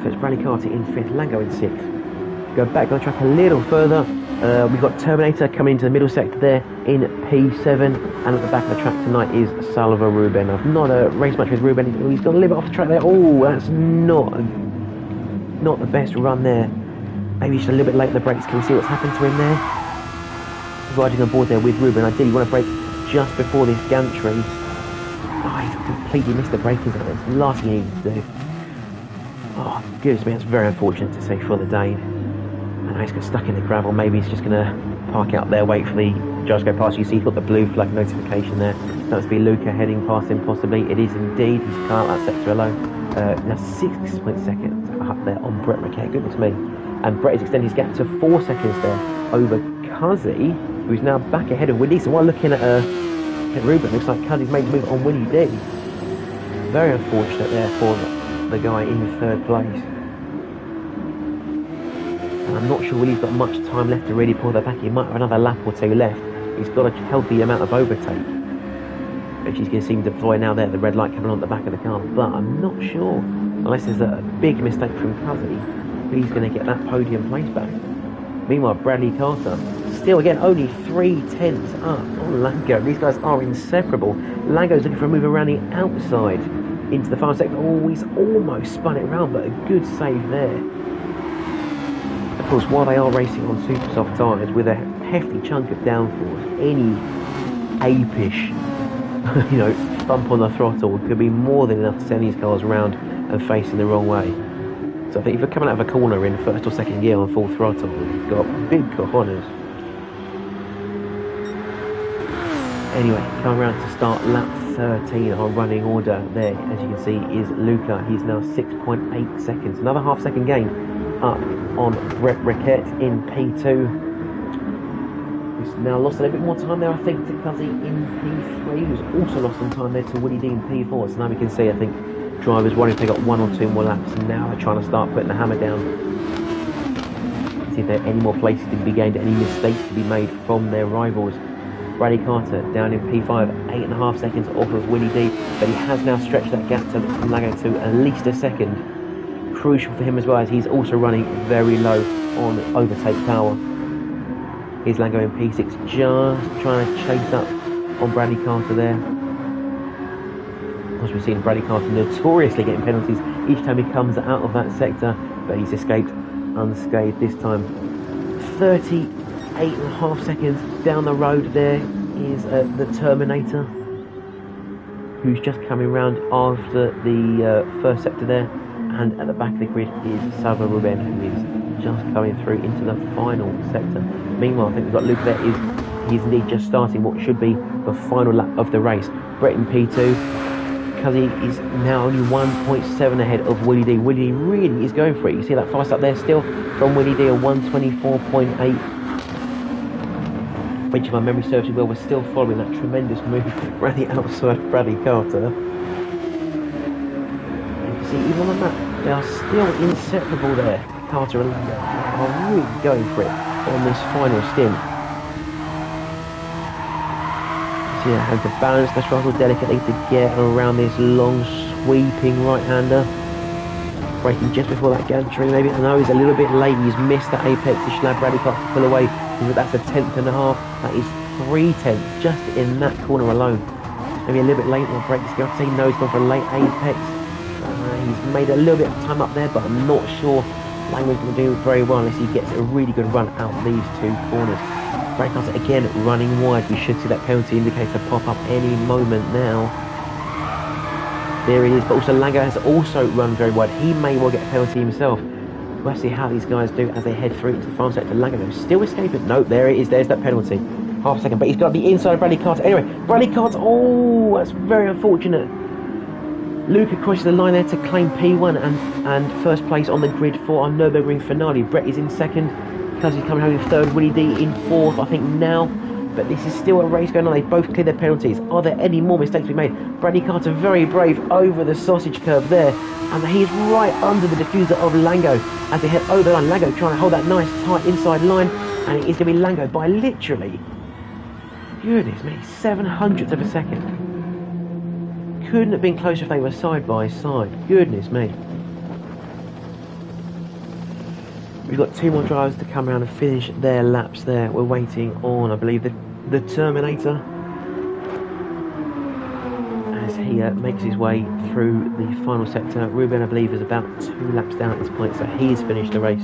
So it's Bradley Carter in 5th, Lango in 6th. Go back on the track a little further. We've got Terminator coming into the middle sector there in P7, and at the back of the track tonight is Salva Ruben. I've not raced much with Ruben. He's got a little bit off the track there. Oh, that's not the best run there. Maybe just a little bit late in the brakes. Can we see what's happened to him there? Riding on board there with Ruben. Ideally, want to brake just before this gantry. Oh, he's completely missed the braking zone. That's the last thing he needed to do. Oh, goodness me, that's very unfortunate to say for the Dane. And he's got stuck in the gravel. Maybe he's just going to park out there, wait for the judge to go past. You see he's got the blue flag notification there. That must be Luca heading past him, possibly. It is indeed. He's come out that sector alone. Now 6 seconds up there on Brett Riquet. Goodness me. And Brett is extending his gap to 4 seconds there over Cuzzy, who's now back ahead of Willie. So while looking at Ruben, looks like Cuzzy's made the move on Willie D. Very unfortunate there for the guy in third place. And I'm not sure Willie's got much time left to really pull that back. He might have another lap or two left. He's got a healthy amount of overtake, which he's going to seem to deploy now there, the red light coming on the back of the car. But I'm not sure, unless there's a big mistake from Cuzzy, he's going to get that podium place back. Meanwhile, Bradley Carter, still again only 3/10 up on Lango. These guys are inseparable. Lango's looking for a move around the outside into the final sector. Oh, he's almost spun it around, but a good save there. Of course, while they are racing on super soft tyres with a hefty chunk of downforce, any apish, bump on the throttle could be more than enough to send these cars around and facing the wrong way. So I think if you're coming out of a corner in first or second gear on full throttle, you've got big cojones. Anyway, coming around to start lap 13 on running order there, as you can see, is Luca. He's now 6.8 seconds. Another half-second gain up on Brett Riquet in P2. He's now lost a little bit more time there, I think, to Cuzzy in P3, who's also lost some time there to Willie D in P4. So now we can see, I think, drivers worried if they got 1 or 2 more laps, and now they're trying to start putting the hammer down. See if there are any more places to be gained, any mistakes to be made from their rivals. Bradley Carter down in P5, 8.5 seconds off of Willie D, but he has now stretched that gap to Lango to at least a second. Crucial for him as well, as he's also running very low on overtake power. Here's Lango in P6, just trying to chase up on Bradley Carter there. Of course, we've seen Bradley Carter notoriously getting penalties each time he comes out of that sector, but he's escaped unscathed this time. 38.5 seconds down the road there is the Terminator, who's just coming round after the first sector there, and at the back of the grid is Salva Ruben, who is just coming through into the final sector. Meanwhile, I think we've got Luke there, he's indeed just starting what should be the final lap of the race. Brett in P2, Cuzzy is now only 1.7 ahead of Willie D. Willie D really is going for it. You see that fast up there still from Willie D, a 124.8, which, if my memory serves me well, was still following that tremendous move around the outside of Bradley Carter. And you can see, even on the map, they are still inseparable there. Carter and Lango are really going for it on this final stint. So yeah, have to balance the throttle delicately to get around this long sweeping right-hander. Braking just before that gantry, maybe. I know he's a little bit late, he's missed that apex. He should have Bradley Carter to pull away. That's a 1/10.5. That is 3/10 just in that corner alone. Maybe a little bit late on the brakes. He knows he's gone for a late apex. He's made a little bit of time up there, but I'm not sure Lango's going to do very well unless he gets a really good run out these 2 corners. Bradley Carter again running wide. We should see that penalty indicator pop up any moment now. There it is, but also Lango has also run very wide. He may well get a penalty himself. We'll see how these guys do as they head through into the final sector. Lango still escaping. No, there it is. There's that penalty. Half a second, but he's got the inside of Bradley Carter. Anyway, Bradley Carter, oh, that's very unfortunate. Luca crosses the line there to claim P1 and first place on the grid for our Nürburgring finale. Brett is in second. Cuzzy's coming home in third. Willie D in fourth, I think now. But this is still a race going on. They both cleared their penalties. Are there any more mistakes to be made? Bradley Carter very brave over the sausage curve there. And he's right under the diffuser of Lango as they head over the line. Lango trying to hold that nice tight inside line. And it is going to be Lango by literally, goodness me, 7/100ths of a second. Couldn't have been closer if they were side by side. Goodness me. We've got 2 more drivers to come around and finish their laps there. We're waiting on, I believe, the Terminator, as he makes his way through the final sector. Ruben, I believe, is about 2 laps down at this point, so he's finished the race.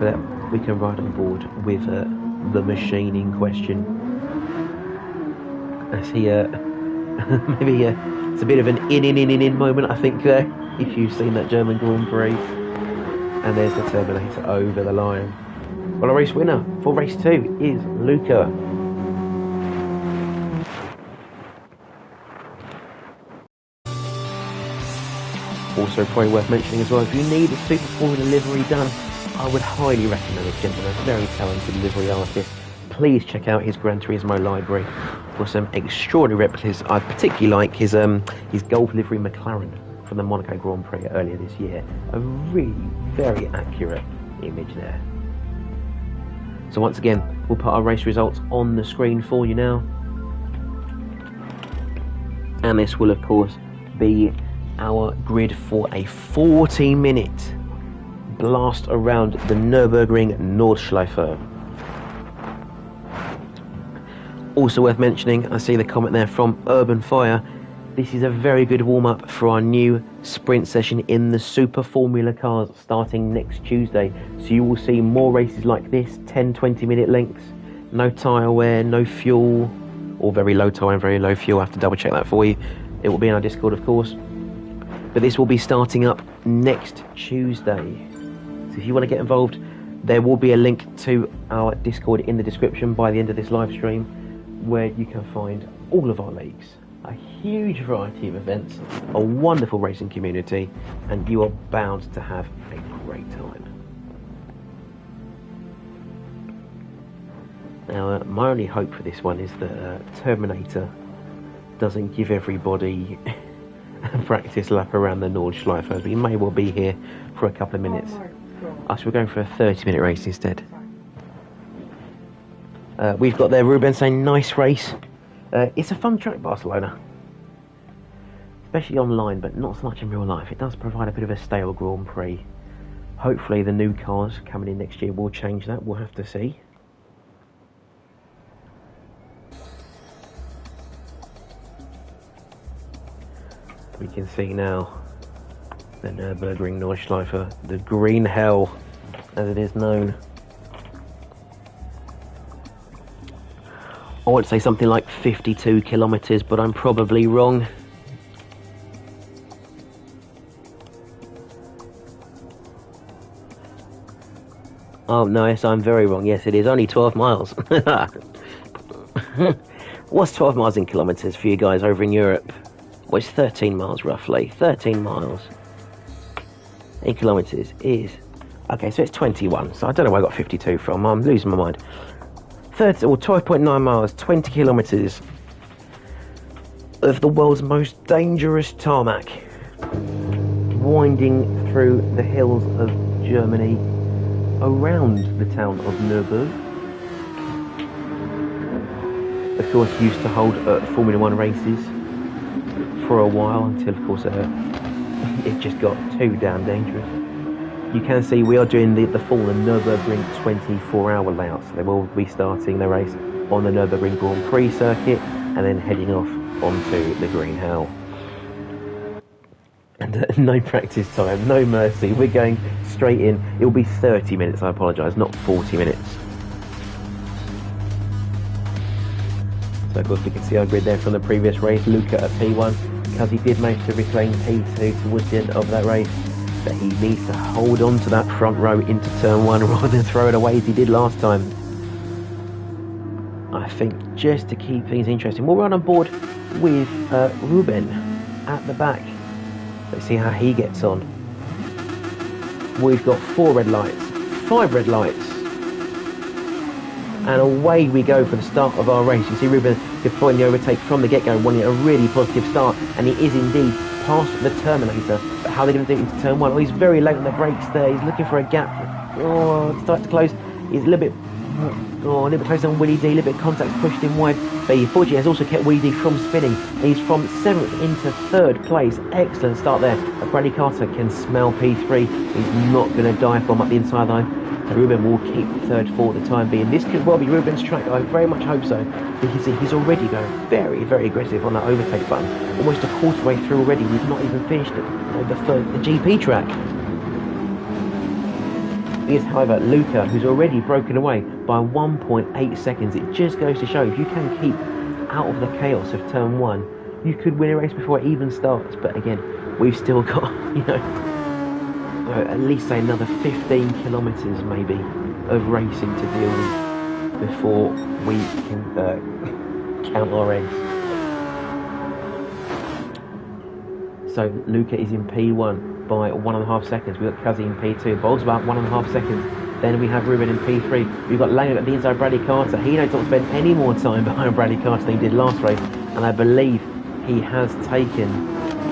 But we can ride on board with the machine in question. As he, maybe it's a bit of an in moment, I think, if you've seen that German Grand Prix. And there's the Terminator over the line. Well, our race winner for race 2 is Luca. Also, probably worth mentioning as well, if you need a Super Formula livery done, I would highly recommend this gentleman, a very talented livery artist. Please check out his Gran Turismo library for some extraordinary replicas. I particularly like his Golf livery McLaren from the Monaco Grand Prix earlier this year. A really very accurate image there. So once again, we'll put our race results on the screen for you now. And this will of course be our grid for a 40-minute blast around the Nürburgring Nordschleife. Also worth mentioning, I see the comment there from Urban Fire. This is a very good warm-up for our new sprint session in the Super Formula cars starting next Tuesday. So you will see more races like this, 10-20 minute lengths, no tyre wear, no fuel, or very low tyre and very low fuel. I have to double check that for you. It will be in our Discord, of course. But this will be starting up next Tuesday. So if you want to get involved, there will be a link to our Discord in the description by the end of this live stream, where you can find all of our leagues, a huge variety of events, a wonderful racing community, and you are bound to have a great time. Now, my only hope for this one is that Terminator doesn't give everybody a practice lap around the Nordschleife, but he may well be here for a couple of minutes. So we're going for a 30-minute race instead. We've got there Ruben saying, nice race. It's a fun track, Barcelona. Especially online, but not so much in real life. It does provide a bit of a stale Grand Prix. Hopefully the new cars coming in next year will change that. We'll have to see. We can see now the Nürburgring Nordschleife, the green hell as it is known. I want to say something like 52 kilometres, but I'm probably wrong. Oh no, yes, I'm very wrong. Yes, it is only 12 miles. What's 12 miles in kilometres for you guys over in Europe? Well, it's 13 miles roughly. 13 miles in kilometres is... Okay, so it's 21. So I don't know where I got 52 from. I'm losing my mind. 12.9 miles, 20 kilometres of the world's most dangerous tarmac, winding through the hills of Germany around the town of Nürburgring. Of course, used to hold Formula 1 races for a while until, of course, it just got too damn dangerous. You can see we are doing the full Nürburgring 24-hour layout, so they will be starting the race on the Nürburgring Grand Prix circuit and then heading off onto the Green Hell. And no practice time, no mercy, we're going straight in. It will be 30 minutes, I apologise, not 40 minutes. So of course we can see our grid there from the previous race. Luca at P1, because he did manage to reclaim P2 towards the end of that race. But he needs to hold on to that front row into turn 1 rather than throw it away as he did last time. I think just to keep things interesting, we'll run on board with Ruben at the back. Let's see how he gets on. We've got 4 red lights, 5 red lights, and away we go for the start of our race. You see Ruben deploying the overtake from the get-go, wanting a really positive start, and he is indeed past the Terminator. But how are they going to do it into turn 1? Oh, he's very late on the brakes there. He's looking for a gap. Oh, it starts to close. He's a little bit Oh, a little bit close on Willie D, a little bit of contact pushed him wide, but he fortunately has also kept Willie D from spinning. He's from 7th into 3rd place. Excellent start there. Bradley Carter can smell P3. He's not going to dive bomb up the inside line. So Ruben will keep 3rd for the time being. This could well be Ruben's track. I very much hope so. Because he's already going very, very aggressive on that overtake button. Almost a quarter way through already. We've not even finished the GP track. Is, however, Luca, who's already broken away by 1.8 seconds. It just goes to show, if you can keep out of the chaos of turn 1, you could win a race before it even starts. But again, we've still got, at least say another 15 kilometres maybe of racing to deal with before we can count our eggs. So Luca is in P1 by 1.5 seconds. We've got Kazi in P2, Bolt's about 1.5 seconds. Then we have Ruben in P3. We've got Langer at the inside, Bradley Carter. He knows not to spend any more time behind Bradley Carter than he did last race, and I believe he has taken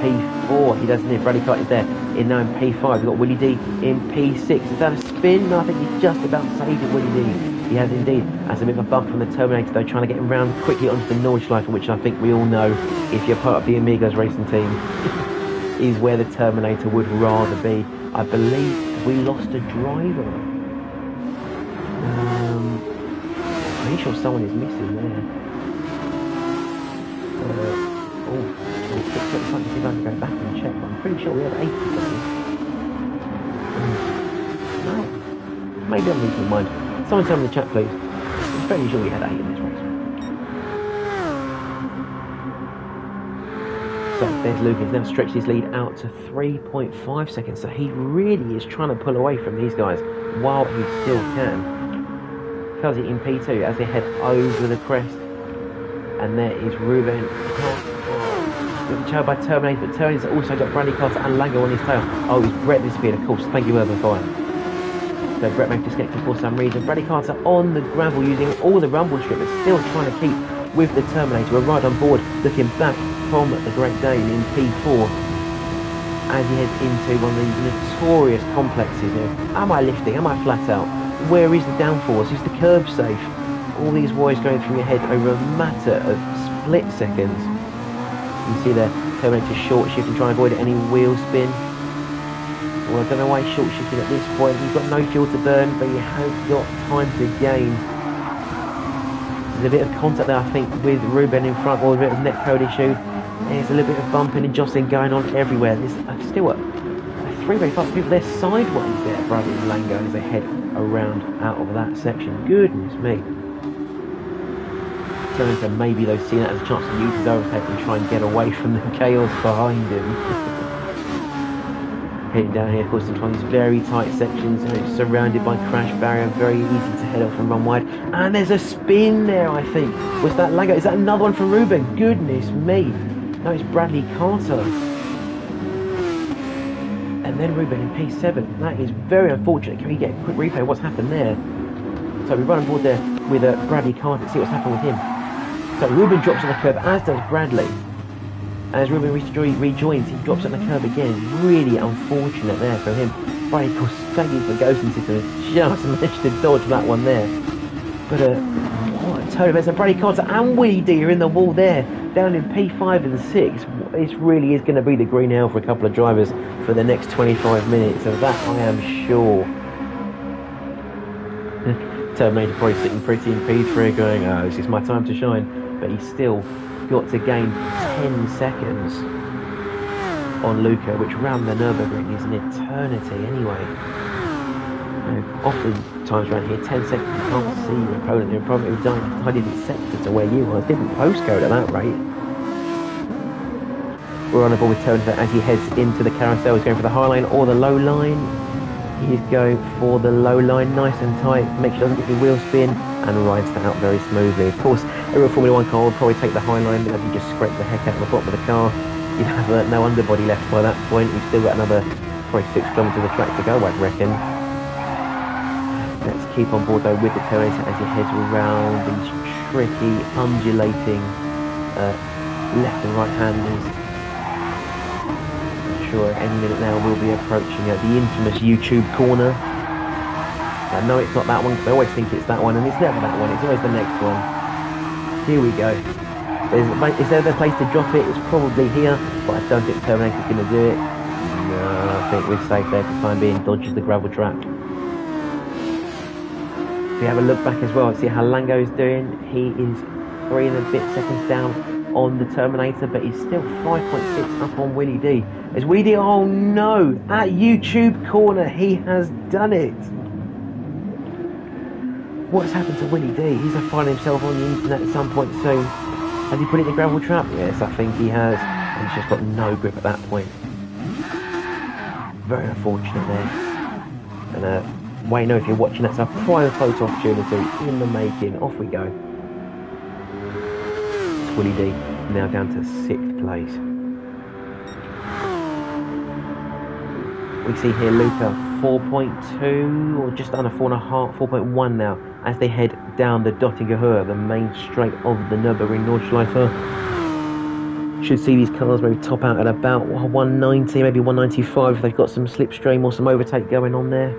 P4. He doesn't need Bradley Carter is there. In now in P5, we've got Willie D in P6. Is that a spin? No, I think he's just about saved it, Willie D. He has indeed. As a bit of a bump from the Terminator, though, trying to get him round quickly onto the Nordschleife, which I think we all know, if you're part of the Amigos racing team, is where the Terminator would rather be. I believe we lost a driver. I'm pretty sure someone is missing there. I'll see if I can go back and check, but I'm pretty sure we have 8 today. No, maybe I'm losing my mind. Someone tell me in the chat, please. I'm pretty sure we had 8 in this race. So there's Lucas, now stretched his lead out to 3.5 seconds. So he really is trying to pull away from these guys while he still can. Kazi in P2 as they head over the crest. And there is Ruben. Being trailed by Terminator, but Terminator's also got Bradley Carter and Langer on his tail. Oh, it's Brett disappeared, of course. Thank you, Urban Fire. So Brett may have disconnected for some reason. Bradley Carter on the gravel using all the rumble strip, but still trying to keep with the Terminator. We're right on board, looking back from the Great Dane in P4 as he heads into one of these notorious complexes here. Am I lifting? Am I flat out? Where is the downforce? Is the curb safe? All these worries going through your head over a matter of split seconds. You see the Terminator short shift and try and avoid any wheel spin. Well, I don't know why he's short shifting at this point. He's got no fuel to burn, but he has got time to gain. There's a bit of contact there, I think, with Ruben in front, or a bit of netcode issue. There's a little bit of bumping and jostling going on everywhere. There's still a three-way fight. People, they're sideways there, Bradley and Langer, as they head around out of that section. Goodness me. So maybe they've seen it as a chance to use his overtake and try and get away from the chaos behind him. Heading down here, of course, into one of these very tight sections, surrounded by crash barrier, very easy to head off and run wide. And there's a spin there, I think. Was that Langer? Is that another one from Ruben? Goodness me. No, it's Bradley Carter. And then Ruben in P7. That is very unfortunate. Can we get a quick replay of what's happened there? So we run on board there with Bradley Carter to see what's happened with him. So Ruben drops on the curb, as does Bradley. As Ruben rejoins, he drops on the curb again. Really unfortunate there for him. Bradley, of course, taking the ghosting system, just managed to dodge that one there. But what a total mess. And Bradley Carter and Willie D are in the wall there, down in P5 and 6. This really is going to be the green hell for a couple of drivers for the next 25 minutes. Of that, I am sure. Terminator probably sitting pretty in P3 going, oh, this is my time to shine. But he's still got to gain 10 seconds on Luca, which round the Nürburgring is an eternity anyway. Often times around here, 10 seconds, you can't see your opponent. They're probably tied in sector to where you are. Different postcode at that rate. We're on a board with Terminator as he heads into the carousel. He's going for the high line or the low line. He's going for the low line, nice and tight, make sure he doesn't get the wheel spin, and rides that out very smoothly. Of course, every Formula 1 car will probably take the high line, but if you just scrape the heck out of the bottom of the car, you'd have no underbody left by that point. We've still got another probably 6 kilometres of track to go, I'd reckon. Let's keep on board though with the Terminator as he heads around these tricky, undulating left and right handers. Any minute now we'll be approaching the infamous YouTube corner. No, it's not that one, because I always think it's that one, and it's never that one. It's always the next one. Here we go. Is there a place to drop it? It's probably here, but I don't think Terminator's going to do it. No, I think we're safe there for the time being. Dodges the gravel trap. If we have a look back as well and see how Lango is doing, he is 3 and a bit seconds down on the Terminator, but he's still 5.6 up on Willie D. As Willie D, oh no, at YouTube corner, he has done it. What's happened to Willie D? He's going to find himself on the internet at some point soon. Has he put it in the gravel trap? Yes, I think he has. And he's just got no grip at that point. Very unfortunate there. And Wayno, if you're watching, that's a prime photo opportunity in the making. Off we go. It's Willie D now down to 6th place. We see here Luca 4.2 or just under 4.5, 4.1 now as they head down the Dottinger, the main straight of the Nürburgring Nordschleife. Should see these cars maybe top out at about 190, maybe 195 if they've got some slipstream or some overtake going on there.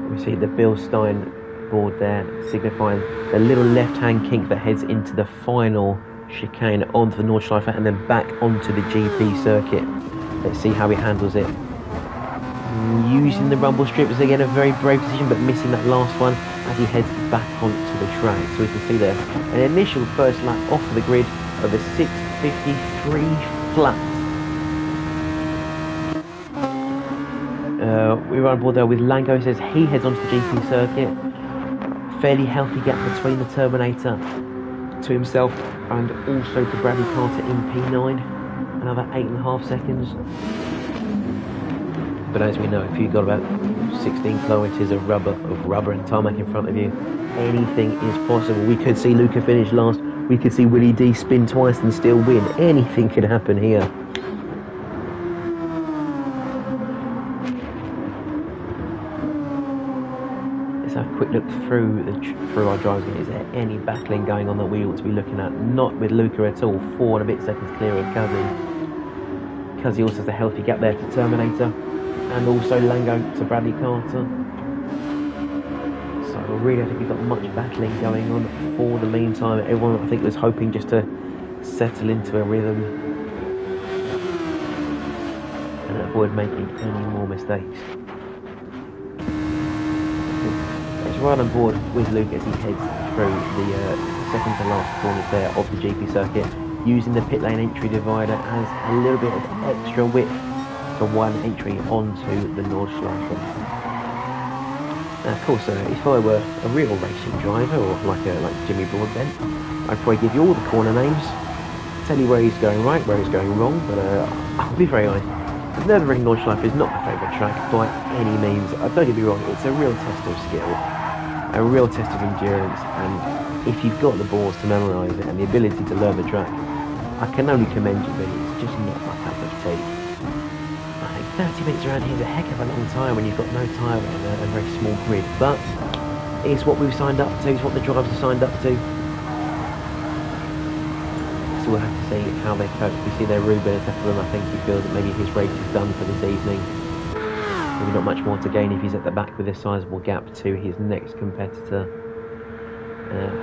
We see the Bilstein board there signifying the little left-hand kink that heads into the final chicane onto the Nordschleife and then back onto the GP circuit. Let's see how he handles it. Using the rumble strips again, a very brave decision, but missing that last one as he heads back onto the track. So we can see there an initial first lap off of the grid over 6:53 flat. We run board there with Lango. Says he heads onto the GP circuit. Fairly healthy gap between the Terminator to himself and also to Bradley Carter in P9. Another 8.5 seconds. But as we know, if you've got about 16 kilometres of rubber and tarmac in front of you, anything is possible. We could see Luca finish last. We could see Willie D spin twice and still win. Anything could happen here. Let's have a quick look through our drivers. Is there any battling going on that we ought to be looking at? Not with Luca at all. 4 and a bit seconds clear of Cuzzy. Cuzzy also has a healthy gap there to Terminator. And also Lango to Bradley Carter. So really I think we've got much battling going on for the meantime. Everyone I think was hoping just to settle into a rhythm and avoid making any more mistakes. Let's ride on board with Luke as he heads through the second to last corners there of the GP circuit, using the pit lane entry divider as a little bit of extra width for one entry onto the Nordschleife. Now, of course, if I were a real racing driver or like Jimmy Broadbent, I'd probably give you all the corner names, tell you where he's going right, where he's going wrong, but I'll be very honest. The Nürburgring Nordschleife is not my favourite track by any means. Don't get me wrong, it's a real test of skill, a real test of endurance, and if you've got the balls to memorise it and the ability to learn the track, I can only commend you, but it's just not my cup of tea. 30 minutes around here is a heck of a long time when you've got no tyre and a very small grid, but it's what we've signed up to, it's what the drivers have signed up to. So we'll have to see how they cope. We see there Ruben, a couple of them, I think he feels that maybe his race is done for this evening. Maybe not much more to gain if he's at the back with a sizable gap to his next competitor.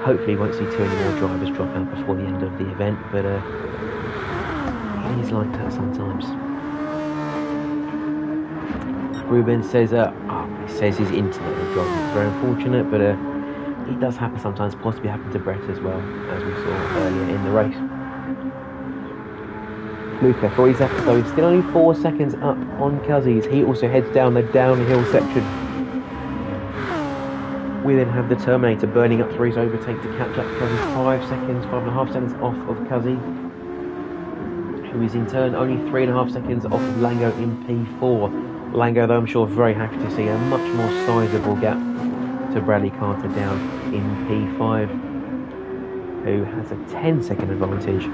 Hopefully we won't see too many more drivers drop out before the end of the event, but it is like that sometimes. Ruben says, his internet is gone. It's very unfortunate, but it does happen sometimes. Possibly happened to Brett as well, as we saw earlier in the race. Luca, for his effort though, still only 4 seconds up on Cuzzies. He also heads down the downhill section. We then have the Terminator burning up for his overtake to catch up Cuzzy. 5.5 seconds off of Cuzzy, who is in turn only 3.5 seconds off of Lango in P4. Lango, though, I'm sure very happy to see a much more sizable gap to Bradley Carter down in P5, who has a 10-second advantage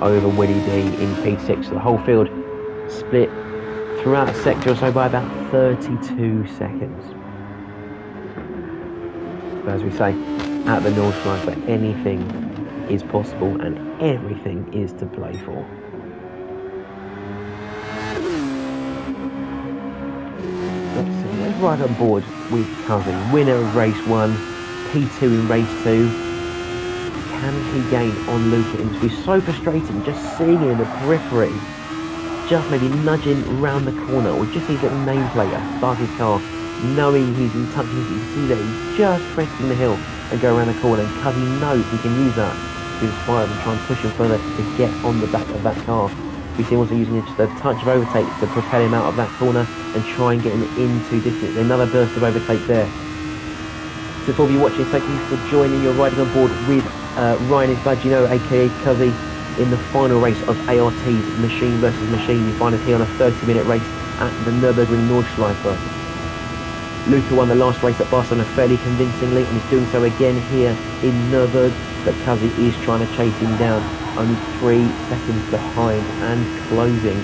over Willie D in P6. So the whole field split throughout a sector or so by about 32 seconds. But as we say, at the Nordschleife, anything is possible and everything is to play for. right on board with Cuzzy. Winner of race 1, P2 in race 2. Can he gain on Luca? It must be so frustrating just seeing him in the periphery, just maybe nudging round the corner, or just his little nameplate above his car, knowing he's in touch. You can see that he's just cresting the hill and go around the corner, and Cuzzy knows he can use that to inspire him and try and push him further to get on the back of that car. We see him also using just a touch of overtake to propel him out of that corner and try and get him into distance. Another burst of overtake there. So for all of you watching, thank you for joining. You're riding on board with Ryan Isbagino, aka Cuzzy, in the final race of ART's Machine versus Machine. You find us here on a 30-minute race at the Nürburgring Nordschleife. Luca won the last race at Barcelona fairly convincingly, and is doing so again here in Nürburgring, but Cuzzy is trying to chase him down, only 3 seconds behind and closing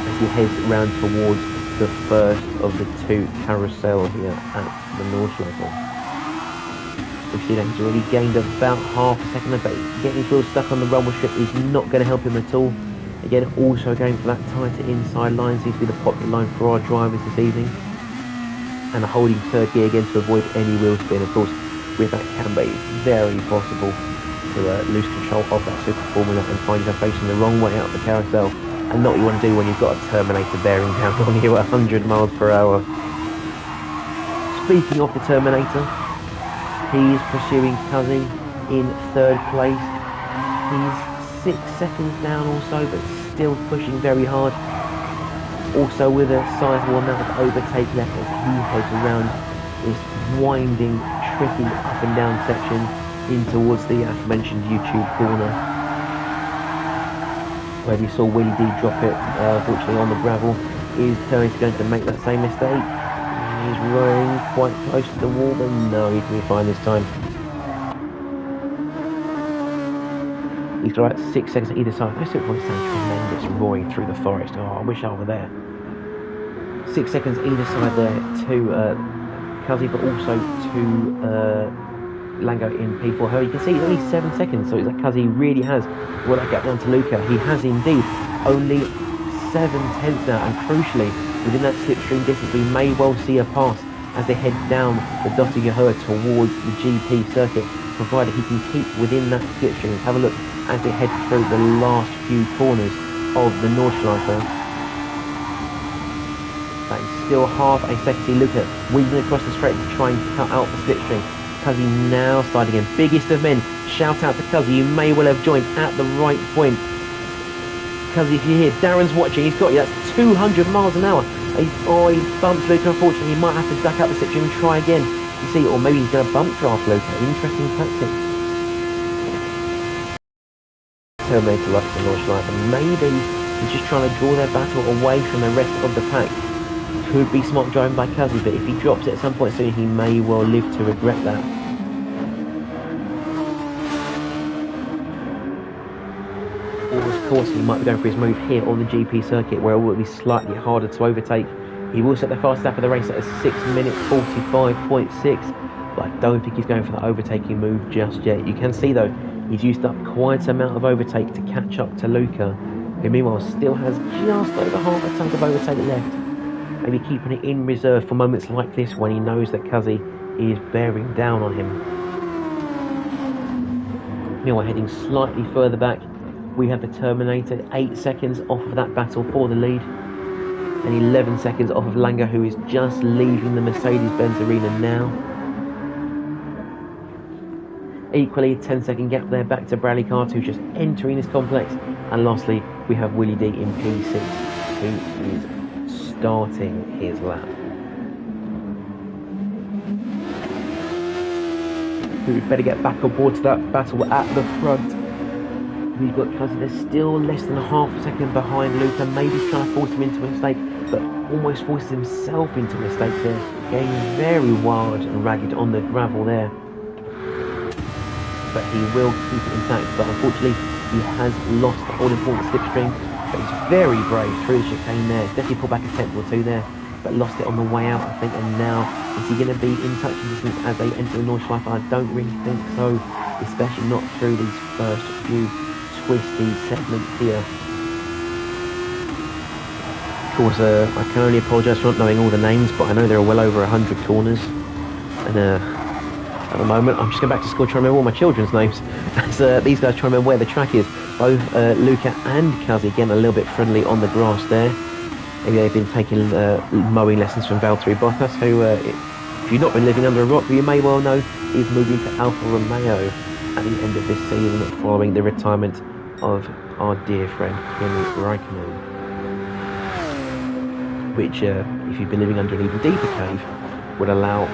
as he heads round towards the first of the 2 carousel here at the Nordschleife. We see that he's already gained about half a second, but getting his wheels stuck on the rumble strip is not going to help him at all. Again, also going for that tighter inside line seems to be the popular line for our drivers this evening. And a holding third gear again to avoid any wheel spin. Of course, with that camber, it's very possible to lose control of that Super Formula and find yourself facing the wrong way out of the carousel. And not what you want to do when you've got a Terminator bearing down on you at 100 miles per hour. Speaking of the Terminator, he's pursuing Cuzzy in 3rd place. He's 6 seconds down or so, but still pushing very hard. Also with a sizable amount of overtake left as he heads around this winding, tricky up and down section in towards the aforementioned YouTube corner, where we saw Willie D drop it, unfortunately on the gravel. Is Terminator going to make that same mistake? He's running quite close to the wall, but no, he's going to be fine this time. He's got about 6 seconds on either side. This voice sounds tremendous, roaring through the forest. Oh, I wish I were there. 6 seconds either side there to Cuzzy, but also to Lango in P4. You can see it's only 7 seconds, so it's like Cuzzy really has brought that gap down to Luca. He has indeed only 7/10 now, and crucially, within that slipstream distance, we may well see a pass as they head down the Dottinger towards the GP circuit, provided he can keep within that slipstream. Have a look as they head through the last few corners of the Nordschleife. That is still half a second. See Luca weaving across the straight to try and cut out the slipstream. Cuzzy now starting again. Biggest of men. Shout out to Cuzzy. You may well have joined at the right point. Cuzzy, if you're here, Darren's watching. He's got you. That's 200 miles an hour. He bumped Luca. Unfortunately, he might have to duck out the slipstream and try again. You see, or maybe he's going to bump draft Luca. Interesting tactic. Terminator likes the Nordschleife, and maybe he's just trying to draw their battle away from the rest of the pack. Could be smart driving by Cuzzy, but if he drops it at some point soon, he may well live to regret that. Or of course, he might be going for his move here on the GP circuit, where it will be slightly harder to overtake. He will set the fastest lap of the race at a 6:45.6, but I don't think he's going for that overtaking move just yet. You can see though, he's used up quite an amount of overtake to catch up to Luca, who meanwhile still has just over half a tank of overtake left. Maybe keeping it in reserve for moments like this when he knows that Cuzzy is bearing down on him. Meanwhile, heading slightly further back, we have the Terminator 8 seconds off of that battle for the lead, and 11 seconds off of Lango, who is just leaving the Mercedes-Benz arena now. Equally, 10-second gap there back to Bradley Cart, who's just entering this complex. And lastly, we have Willie D in P6, who is starting his lap. We'd better get back on board to that battle at the front. We've got Cuzzy, they're still less than half a second behind Luca. Maybe he's trying to force him into a mistake, but almost forces himself into a mistake there. Getting very wild and ragged on the gravel there. But he will keep it intact, but unfortunately he has lost the all-important slipstream. But he's very brave through the chicane there. Definitely pulled back a tenth or two there, but lost it on the way out, I think. And now, is he going to be in touch with distance as they enter the Nordschleife? I don't really think so, especially not through these first few twisty segments here. course, I can only apologise for not knowing all the names, but I know there are well over 100 corners. And at the moment, I'm just going back to school trying to remember all my children's names. As these guys try to remember where the track is. Both Luca and Kazi getting a little bit friendly on the grass there. Maybe they've been taking mowing lessons from Valtteri Bottas, who, if you've not been living under a rock, you may well know, is moving to Alfa Romeo at the end of this season following the retirement of our dear friend Kimi Raikkonen. Which, if you've been living under an even deeper cave, would allow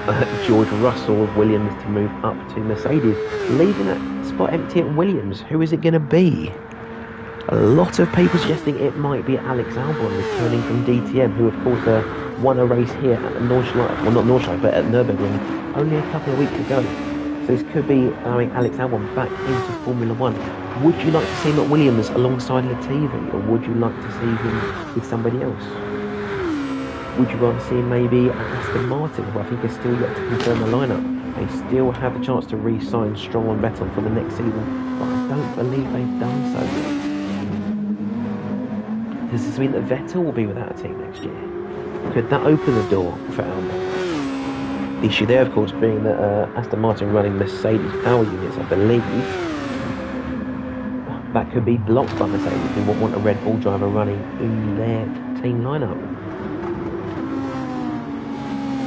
George Russell of Williams to move up to Mercedes, leaving that spot empty at Williams. Who is it going to be? A lot of people suggesting it might be Alex Albon returning from DTM, who of course won a race here at Nordschleife, well not Nordschleife, but at Nürburgring only a couple of weeks ago. So this could be allowing Alex Albon back into Formula One. Would you like to see him at Williams alongside Latifi, or would you like to see him with somebody else? Would you rather see maybe Aston Martin, who I think is still yet to confirm the lineup? They still have the chance to re-sign Stroll and Vettel for the next season, but I don't believe they've done so yet. Does this mean that Vettel will be without a team next year? Could that open the door for Albon? The issue there, of course, being that Aston Martin running Mercedes power units, I believe, that could be blocked by Mercedes, who won't want a Red Bull driver running in their team lineup.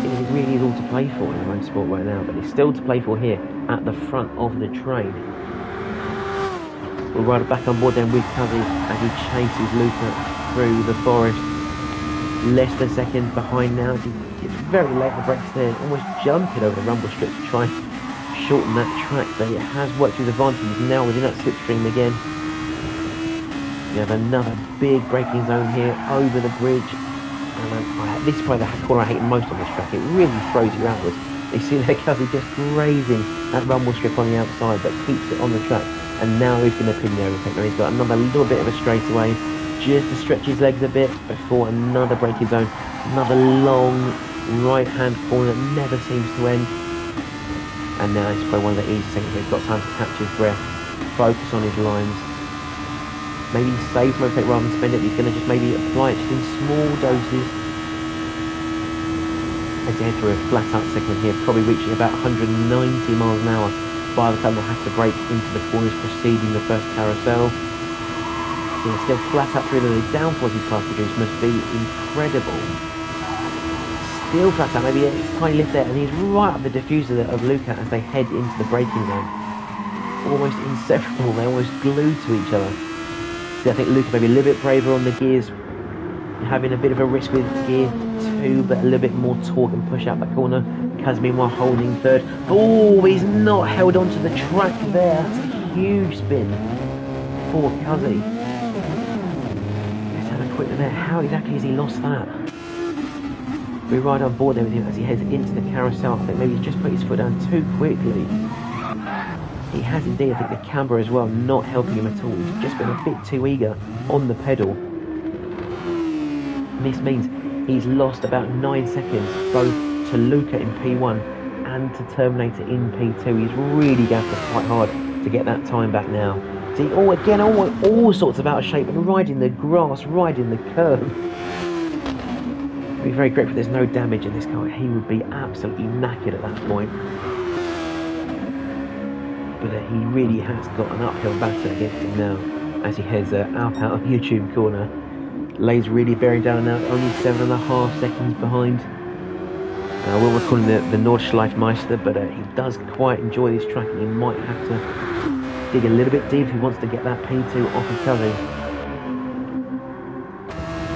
It really is all to play for in motorsport right now, but it's still to play for here at the front of the train. We'll ride back on board then with Kazi as he chases Luca through the forest. Less than a second behind now. It's very late in the brakes there, almost jumping over the rumble strip to try and shorten that track, but it has worked to his advantage. He's now within that slipstream again. We have another big braking zone here over the bridge. And this is probably the corner I hate most on this track. It really throws you outwards. You see there Kazi just grazing that rumble strip on the outside, but keeps it on the track. And now he's going to pin the overtake. Now he's got another little bit of a straightaway, just to stretch his legs a bit before another braking zone. Another long right-hand corner that never seems to end. And now it's probably one of the easy seconds where he's got time to catch his breath, focus on his lines. Maybe save some overtake rather than spend it. He's going to just maybe apply it just in small doses. As he heads through a flat out segment here, probably reaching about 190 miles an hour by the time we'll have to brake into the corners preceding the first carousel. So still flat out through the downforce these cars produce must be incredible. Still flat out, maybe a tiny lift there, and he's right up the diffuser of Luca as they head into the braking zone. Almost inseparable, they're almost glued to each other. I think Luca maybe a little bit braver on the gears, having a bit of a risk with gear 2, but a little bit more torque and push out that corner. Kaz meanwhile holding third. Oh, he's not held onto the track there. That's a huge spin for Kazi. Let's have a quick look there. How exactly has he lost that? We ride on board there with him as he heads into the carousel. I think maybe he's just put his foot down too quickly. He has indeed, I think the camber as well, not helping him at all. He's just been a bit too eager on the pedal. And this means he's lost about 9 seconds, both to Luca in P1 and to Terminator in P2. He's really going to have to fight hard to get that time back now. See, again, all sorts of out of shape, and riding the grass, riding the curve. Be very grateful there's no damage in this car. He would be absolutely knackered at that point. But he really has got an uphill battle against him now as he heads out of YouTube corner. Lay's really bearing down now, only 7.5 seconds behind. We'll call him the Nordschleife Meister, but he does quite enjoy this track, and he might have to dig a little bit deep if he wants to get that P2 off of Kazi.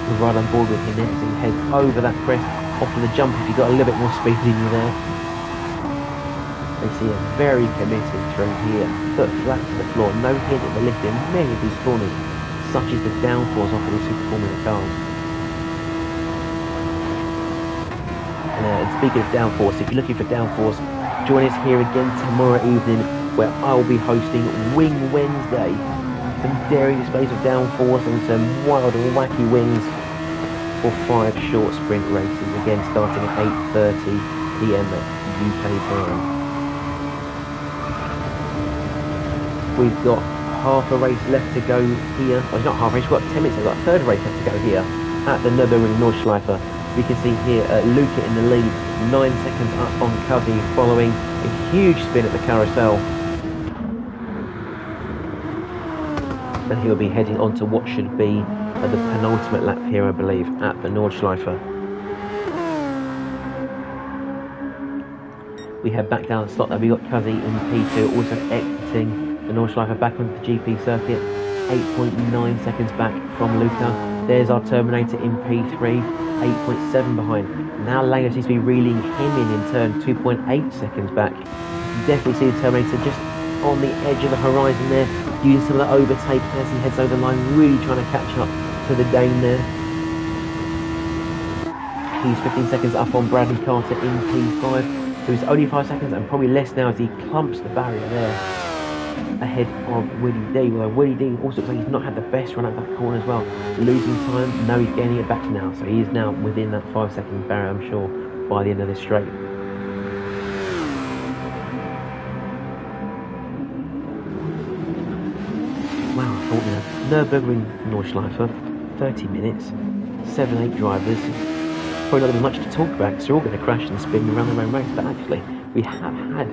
We're right on board with him next, and he heads over that crest, off to the jump if you've got a little bit more speed in you there. They see a very committed through here, foot flat to the floor, no hit at the lift in many of these corners, such as the downforce off of the Super Formula cars. And speaking of downforce, if you're looking for downforce, join us here again tomorrow evening, where I'll be hosting Wing Wednesday. Some daring displays of downforce and some wild and wacky wings for 5 short sprint races, again starting at 8:30 PM UK time. We've got half a race left to go here. Well, it's not half a race, we've got 10 minutes, we've got a third race left to go here at the Nürburgring Nordschleife. We can see here Luca in the lead, 9 seconds up on Cuzzy, following a huge spin at the carousel. And he'll be heading on to what should be the penultimate lap here, I believe, at the Nordschleife. We head back down the slot there. We got Cuzzy in P2, also exiting the Nordschleife back onto the GP circuit. 8.9 seconds back from Luca. There's our Terminator in P3, 8.7 behind. Now Langer seems to be reeling him in turn, 2.8 seconds back. You can definitely see the Terminator just on the edge of the horizon there, using some of that overtake as he heads over the line, really trying to catch up to the Dane there. He's 15 seconds up on Bradley Carter in P5, so he's only 5 seconds and probably less now as he clumps the barrier there ahead of Willie D. Although Willie D also looks like he's not had the best run out that corner as well. Losing time, no, he's gaining it back now, so he is now within that 5 second barrier, I'm sure, by the end of this straight. Wow, I thought, Nürburgring Nordschleife, 30 minutes, 7-8 drivers, probably not much to talk about because they're all going to crash and spin around their own race, but actually we have had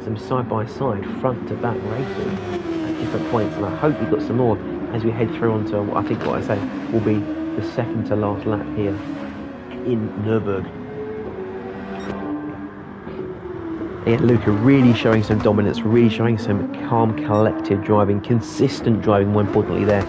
some side-by-side, front-to-back racing at different points, and I hope we've got some more as we head through onto what I think, what I say, will be the second to last lap here in Nürburgring. Yeah, Luca really showing some dominance, really showing some calm, collected driving, consistent driving, more importantly there.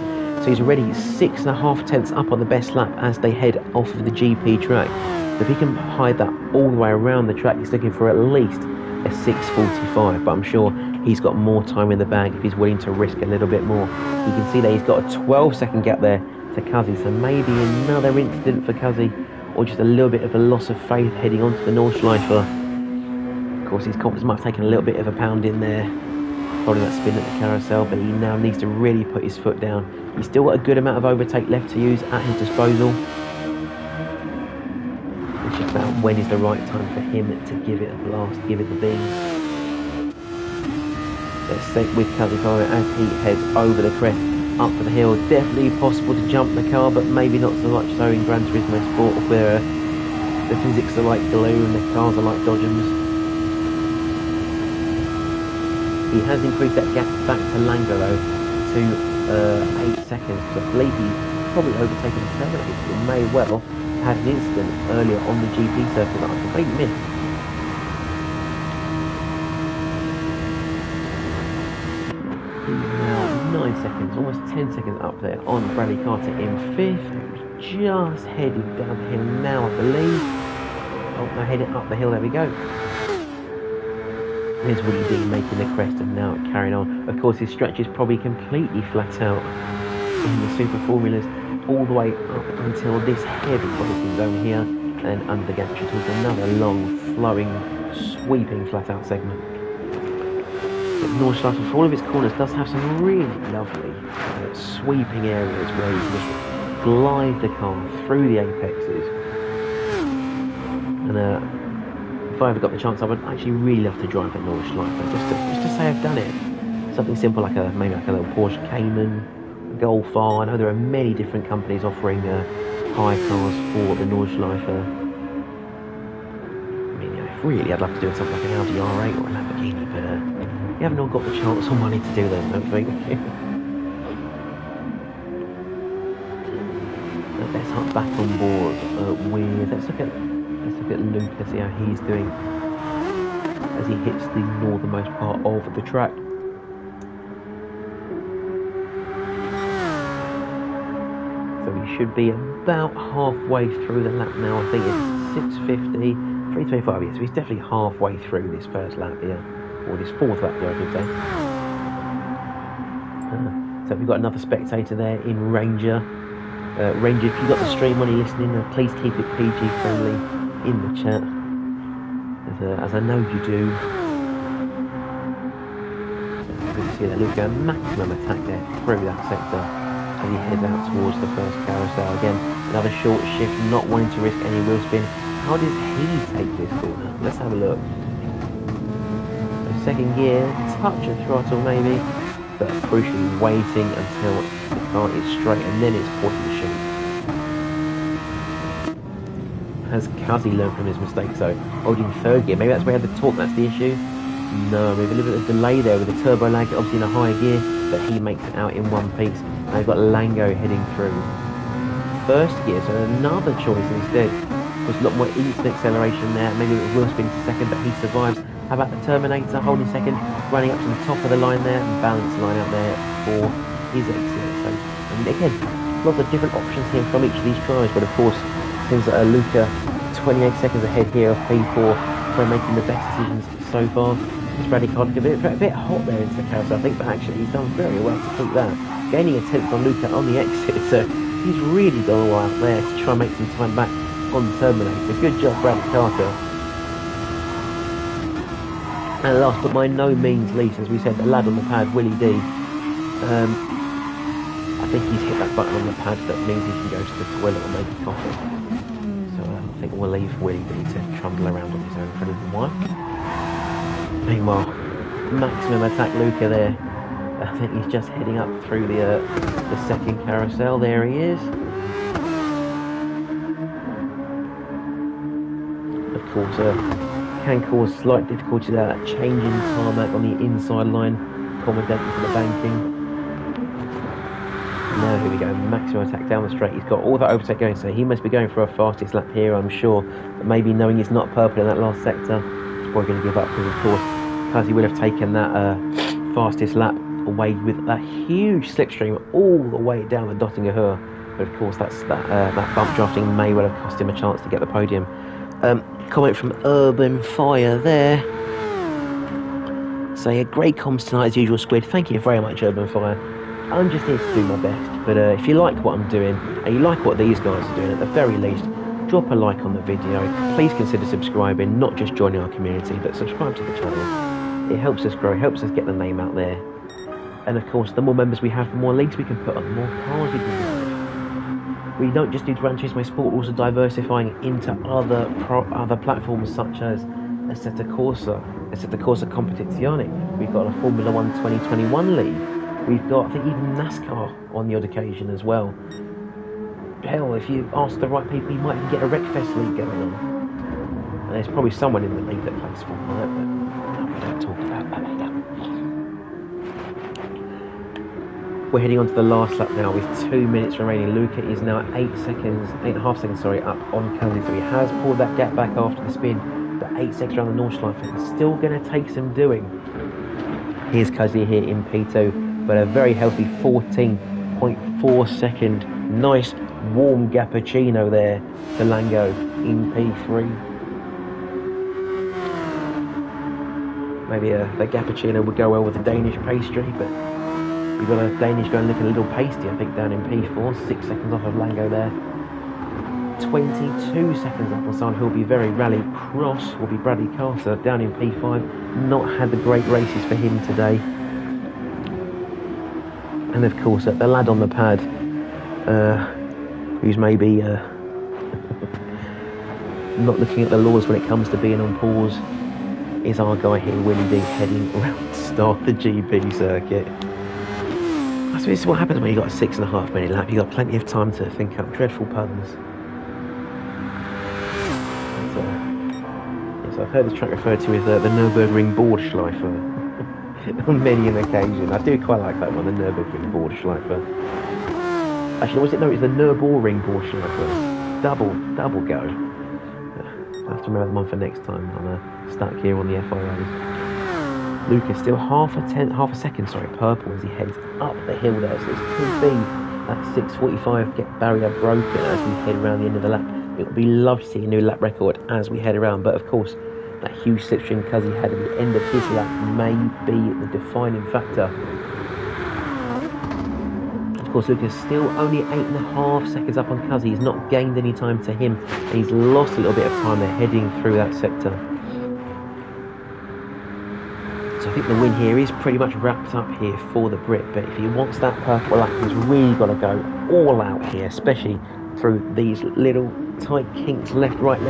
So he's already 6.5 tenths up on the best lap as they head off of the GP track. So if he can hide that all the way around the track, he's looking for at least a 6:45, but I'm sure he's got more time in the bag if he's willing to risk a little bit more. You can see that he's got a 12-second gap there to Cuzzy, so maybe another incident for Cuzzy, or just a little bit of a loss of faith heading onto the Nordschleife. Of course, his confidence might have taken a little bit of a pound in there, following that spin at the carousel, but he now needs to really put his foot down. He's still got a good amount of overtake left to use at his disposal. It's just about when is the right time for him to give it a blast, give it the beans. Let's sync with Cuzzy as he heads over the crest, up to the hill. Definitely possible to jump the car, but maybe not so much so in Gran Turismo Sport, where the physics are like glue and the cars are like dodgems. He has increased that gap back to Langer though to 8 seconds, because I believe he's probably overtaken the Terminator. He may well had an incident earlier on the GP circuit that I completely missed. He's now 9 seconds, almost 10 seconds up there on Bradley Carter in 5th, who's just headed down the hill now, I believe. Oh, no, heading up the hill, there we go. There's Willie D making the crest and now carrying on. Of course, his stretch is probably completely flat out in the Super Formulas, all the way up until this heavy braking zone here, and under the gantry towards another long, flowing, sweeping flat-out segment. But Nordschleife, for all of its corners, does have some really lovely sweeping areas where you can just glide the car through the apexes. And if I ever got the chance, I would actually really love to drive at Nordschleife, just to say I've done it. Something simple like maybe like a little Porsche Cayman, Golf R. I know there are many different companies offering hire cars for the Nordschleife. I mean, really, I'd love to do something like an Audi R8 or a Lamborghini, but you haven't all got the chance or money to do them, I don't think. Let's hop back on board with. Let's look at Luca, see how he's doing as he hits the northernmost part of the track. So he should be about halfway through the lap now. I think it's 6:50, 3:25. Yes, so he's definitely halfway through this first lap here, or this fourth lap here, I should say. So we've got another spectator there in Ranger. Ranger, if you've got the stream on, you're listening, please keep it PG friendly in the chat, as I know you do. You can see that Luca maximum attack there through that sector as he heads out towards the first carousel. Again, another short shift, not wanting to risk any wheel spin. How does he take this corner? Let's have a look. So second gear, touch of throttle maybe, but crucially waiting until the car is straight and then it's point and shoot. Has Kazi learned from his mistakes though? Holding third gear, maybe that's where he had the torque, that's the issue. No, we have a little bit of delay there with the turbo lag, obviously in a higher gear, but he makes it out in one piece. And they've got Lango heading through first gear, so another choice instead. There's a lot more instant acceleration there, maybe it will spin to second, but he survives. How about the Terminator holding second, running up to the top of the line there, and balance line out there for his exit. So, and again, lots of different options here from each of these tries, but of course, seems that Luca 28 seconds ahead here of P4 for making the best decisions so far. It's Bradley Cardick a bit hot there into the carousel, I think, but actually he's done very well to keep that. Gaining a tenth on Luca on the exit, so he's really done well out there to try and make some time back on Terminator. Good job, Bradley Carter. And last but by no means least, as we said, the lad on the pad, Willie D. I think he's hit that button on the pad that means he can go to the toilet or maybe coffee. So I think we'll leave Willie D to trundle around on his own for a little while. Meanwhile, maximum attack Luca there. I think he's just heading up through the second carousel. There he is. Of course, can cause slight difficulty there. That changing tarmac on the inside line, accommodating for the banking. Now here we go, maximum attack down the straight. He's got all that overtake going, so he must be going for a fastest lap here, I'm sure. But maybe knowing he's not purple in that last sector, he's probably going to give up because, of course, Kazi would have taken that fastest lap away with that huge slipstream all the way down the Dottinger Höhe. But of course, that bump drafting may well have cost him a chance to get the podium. Comment from Urban Fire there. Say a great comms tonight as usual, Squid. Thank you very much, Urban Fire. I'm just here to do my best, but if you like what I'm doing and you like what these guys are doing, at the very least, drop a like on the video. Please consider subscribing, not just joining our community, but subscribe to the channel. It helps us grow, helps us get the name out there. And of course, the more members we have, the more leagues we can put on, the more cars we can do. We don't just do Gran Turismo Sport, we're also diversifying into other platforms such as Assetto Corsa Competizione. We've got a Formula 1 2021 league. We've got, I think, even NASCAR on the odd occasion as well. Hell, if you ask the right people, you might even get a Wreckfest league going on. And there's probably someone in the league that plays Formula, but we don't talk about that later. We're heading on to the last lap now with 2 minutes remaining. Luca is now 8.5 seconds, up on Kazi. So he has pulled that gap back after the spin, but 8 seconds around the Nordschleife. It's still going to take some doing. Here's Kazi here in P2, but a very healthy 14.4 second, nice warm Gappuccino there to Lango in P3. Maybe the Gappuccino would go well with the Danish pastry, but we've got a Danish going looking a little pasty, I think, down in P4. 6 seconds off of Lango there. 22 seconds up on someone who'll be very rally cross will be Bradley Carter down in P5. Not had the great races for him today. And of course, the lad on the pad, who's maybe not looking at the laws when it comes to being on pause, is our guy here, Willie D, heading around to start the GB circuit. I suppose this is what happens when you've got a 6.5 minute lap. You've got plenty of time to think up dreadful puns. So I've heard this track referred to as the Nürburgring Boardschleife on many an occasion. I do quite like that one, the Nürburgring Boardschleife. Actually, was it? No, it's the Nürburgring Boardschleife. Double go. I have to remember the one for next time. I'm stuck here on the FIAs. Luke is still half a second, purple as he heads up the hill there. So this could be that 6:45 get barrier broken as we head around the end of the lap. It would be lovely to see a new lap record as we head around, but of course, that huge slipstream Kazi had at the end of his lap may be the defining factor. Of course, Luke is still only 8.5 seconds up on Kazi. He's not gained any time to him, and he's lost a little bit of time there heading through that sector. So I think the win here is pretty much wrapped up here for the Brit, but if he wants that purple lap, he's really got to go all out here, especially through these little tight kinks, left, right.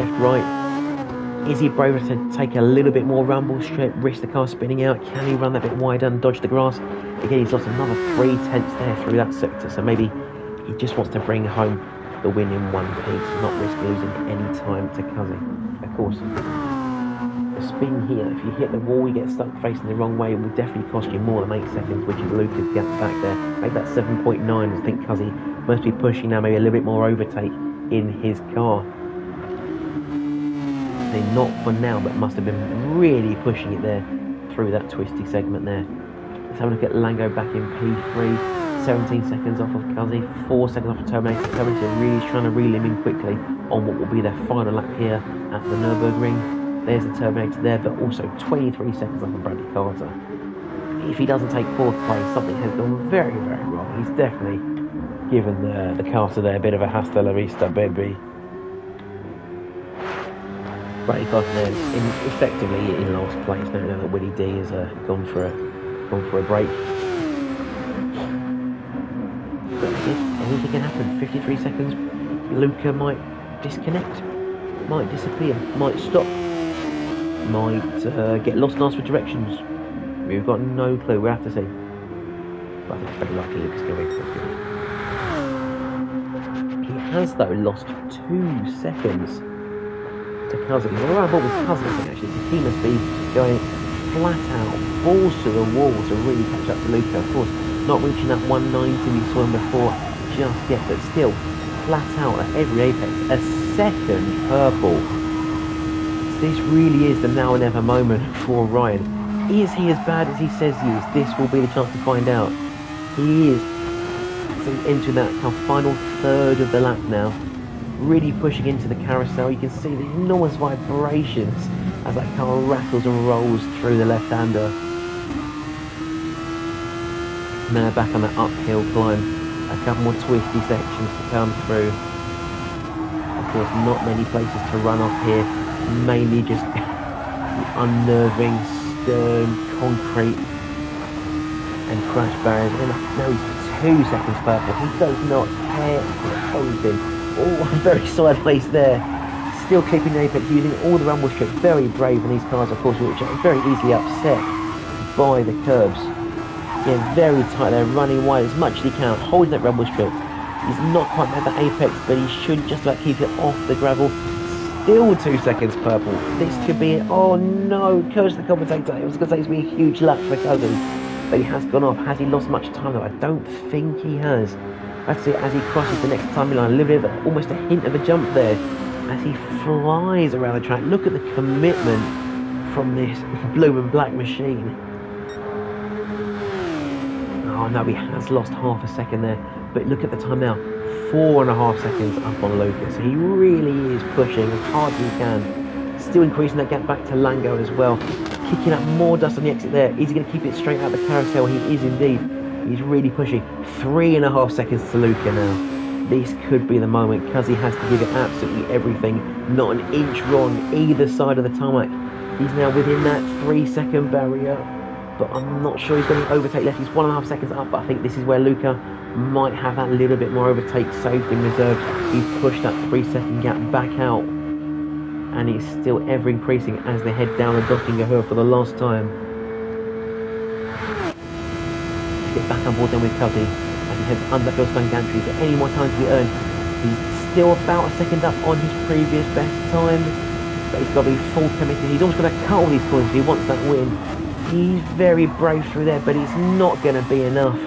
Is he brave enough to take a little bit more rumble strip, risk the car spinning out? Can he run that bit wider and dodge the grass? Again, he's lost another 3/10 there through that sector, so maybe he just wants to bring home the win in one piece, not risk losing any time to Cuzzy. Of course, the spin here, if you hit the wall, you get stuck facing the wrong way, it will definitely cost you more than 8 seconds, which is Luca's gap back there. Make that 7.9, I think Cuzzy must be pushing now, maybe a little bit more overtake in his car. Not for now, but must have been really pushing it there through that twisty segment there. Let's have a look at Lango back in P3, 17 seconds off of Cuzzy, 4 seconds off of Terminator. Terminator really trying to reel him in quickly on what will be their final lap here at the Nürburgring. There's the Terminator there, but also 23 seconds off of Bradley Carter. If he doesn't take 4th place, something has gone very, very wrong. He's definitely given the Carter there a bit of a hasta la vista, baby. Bradley Carter there, effectively in last place. Now that Willie D has gone for a break. But anything can happen. 53 seconds. Luca might disconnect, might disappear, might stop, might get lost and ask for directions. We've got no clue. We'll have to see. But I think it's very likely Luca's going to win. He has though lost 2 seconds to Cuzzy. Well, around what was Cuzzy, I think actually, because he must be going flat out, balls to the wall to really catch up to Luca. Of course, not reaching that 190 we saw him before just yet, but still flat out at every apex. A second purple. This really is the now or never moment for Ryan. Is he as bad as he says he is? This will be the chance to find out. He is into that kind of final third of the lap now. Really pushing into the carousel. You can see the enormous vibrations as that car rattles and rolls through the left-hander. Now back on that uphill climb. A couple more twisty sections to come through. Of course, not many places to run off here. Mainly just unnerving, stern, concrete and crash barriers. And now he's 2 seconds purple. He does not care anything. Oh, very sideways there. Still keeping the apex, using all the rumble strips. Very brave in these cars, of course, which are very easily upset by the curbs. Yeah, very tight there, running wide as much as he can, holding that rumble strip. He's not quite at the apex, but he should just about keep it off the gravel. Still 2 seconds purple. This could be it. Oh no, curse the commentator. It was going to say it's going to be a huge lap for Cousins, but he has gone off. Has he lost much time though? I don't think he has. That's it, as he crosses the next timing line, a little bit of almost a hint of a jump there as he flies around the track. Look at the commitment from this blue and black machine. Oh no, he has lost half a second there, but look at the time now, 4.5 seconds up on Lucas. He really is pushing as hard as he can, still increasing that gap back to Lango as well, kicking up more dust on the exit there. Is he going to keep it straight out the carousel? He is indeed. He's really pushing. 3.5 seconds to Luca now. This could be the moment because he has to give it absolutely everything. Not an inch wrong either side of the tarmac. He's now within that 3-second barrier, but I'm not sure he's going to overtake left. He's 1.5 seconds up, but I think this is where Luca might have that little bit more overtake saved in reserve. He's pushed that 3-second gap back out, and it's still ever increasing as they head down the Dottinger Hill for the last time. Get back on board then with Cuzzy as he heads under Phil Stone gantry. Is there any more time to be earned? He's still about a second up on his previous best time, but he's got to be full committed. He's almost going to cut all these points if he wants that win. He's very brave through there, but it's not going to be enough.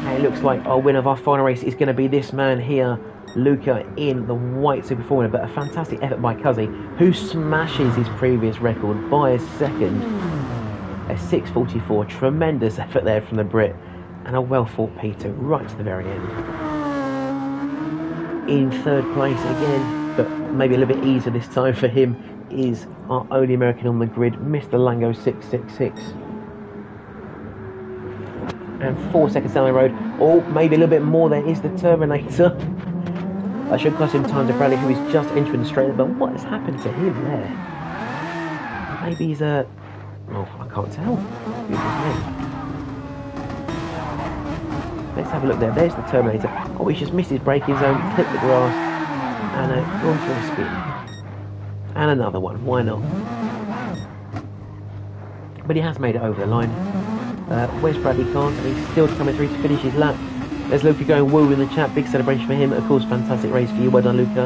And it looks like our winner of our final race is going to be this man here, Luca, in the white Super 4 winner. But a fantastic effort by Cuzzy, who smashes his previous record by a second. A 6:44, tremendous effort there from the Brit, and a well fought P2 right to the very end. In third place again, but maybe a little bit easier this time for him, is our only American on the grid, Mr. Lango 666. And 4 seconds down the road, or maybe a little bit more, there is the Terminator. That should cost him time to Bradley, who is just entering the straight, but what has happened to him there? Maybe he's a... oh, I can't tell. Let's have a look there. There's the Terminator. Oh, he's just missed his braking zone, clipped the grass, and gone for a spin. And another one. Why not? But he has made it over the line. Where's Bradley Carter? He's still coming through to finish his lap. There's Luca going woo in the chat. Big celebration for him. Of course, fantastic race for you. Well done, Luca.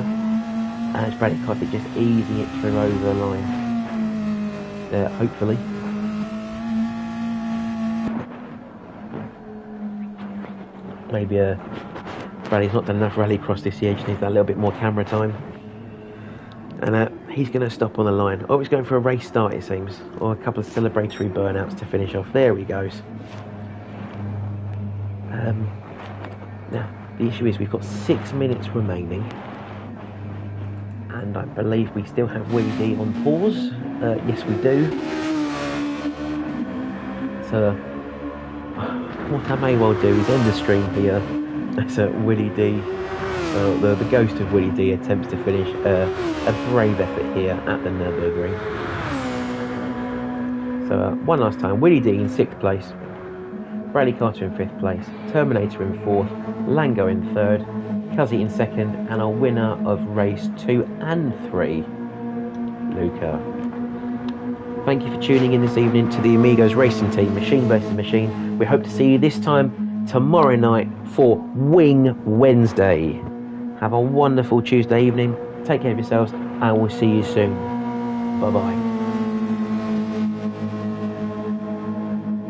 And it's Bradley Carter just easing it through over the line. Hopefully. Maybe Bradley's not done enough rallycross this year. Just needs that little bit more camera time. And he's going to stop on the line. Oh, he's going for a race start, it seems. Or a couple of celebratory burnouts to finish off. There he goes. Now, the issue is we've got 6 minutes remaining. And I believe we still have Willie D on pause. Yes, we do. So, what I may well do is end the stream here. As Willie D, the ghost of Willie D, attempts to finish a brave effort here at the Nürburgring. So, one last time. Willie D in 6th place. Bradley Carter in 5th place. Terminator in 4th. Lango in 3rd. Cuzzy in 2nd. And our winner of race 2 and 3, Luca. Thank you for tuning in this evening to the Amigos racing team, machine versus machine. We hope to see you this time tomorrow night for Wing Wednesday. Have a wonderful Tuesday evening. Take care of yourselves and we'll see you soon. Bye bye.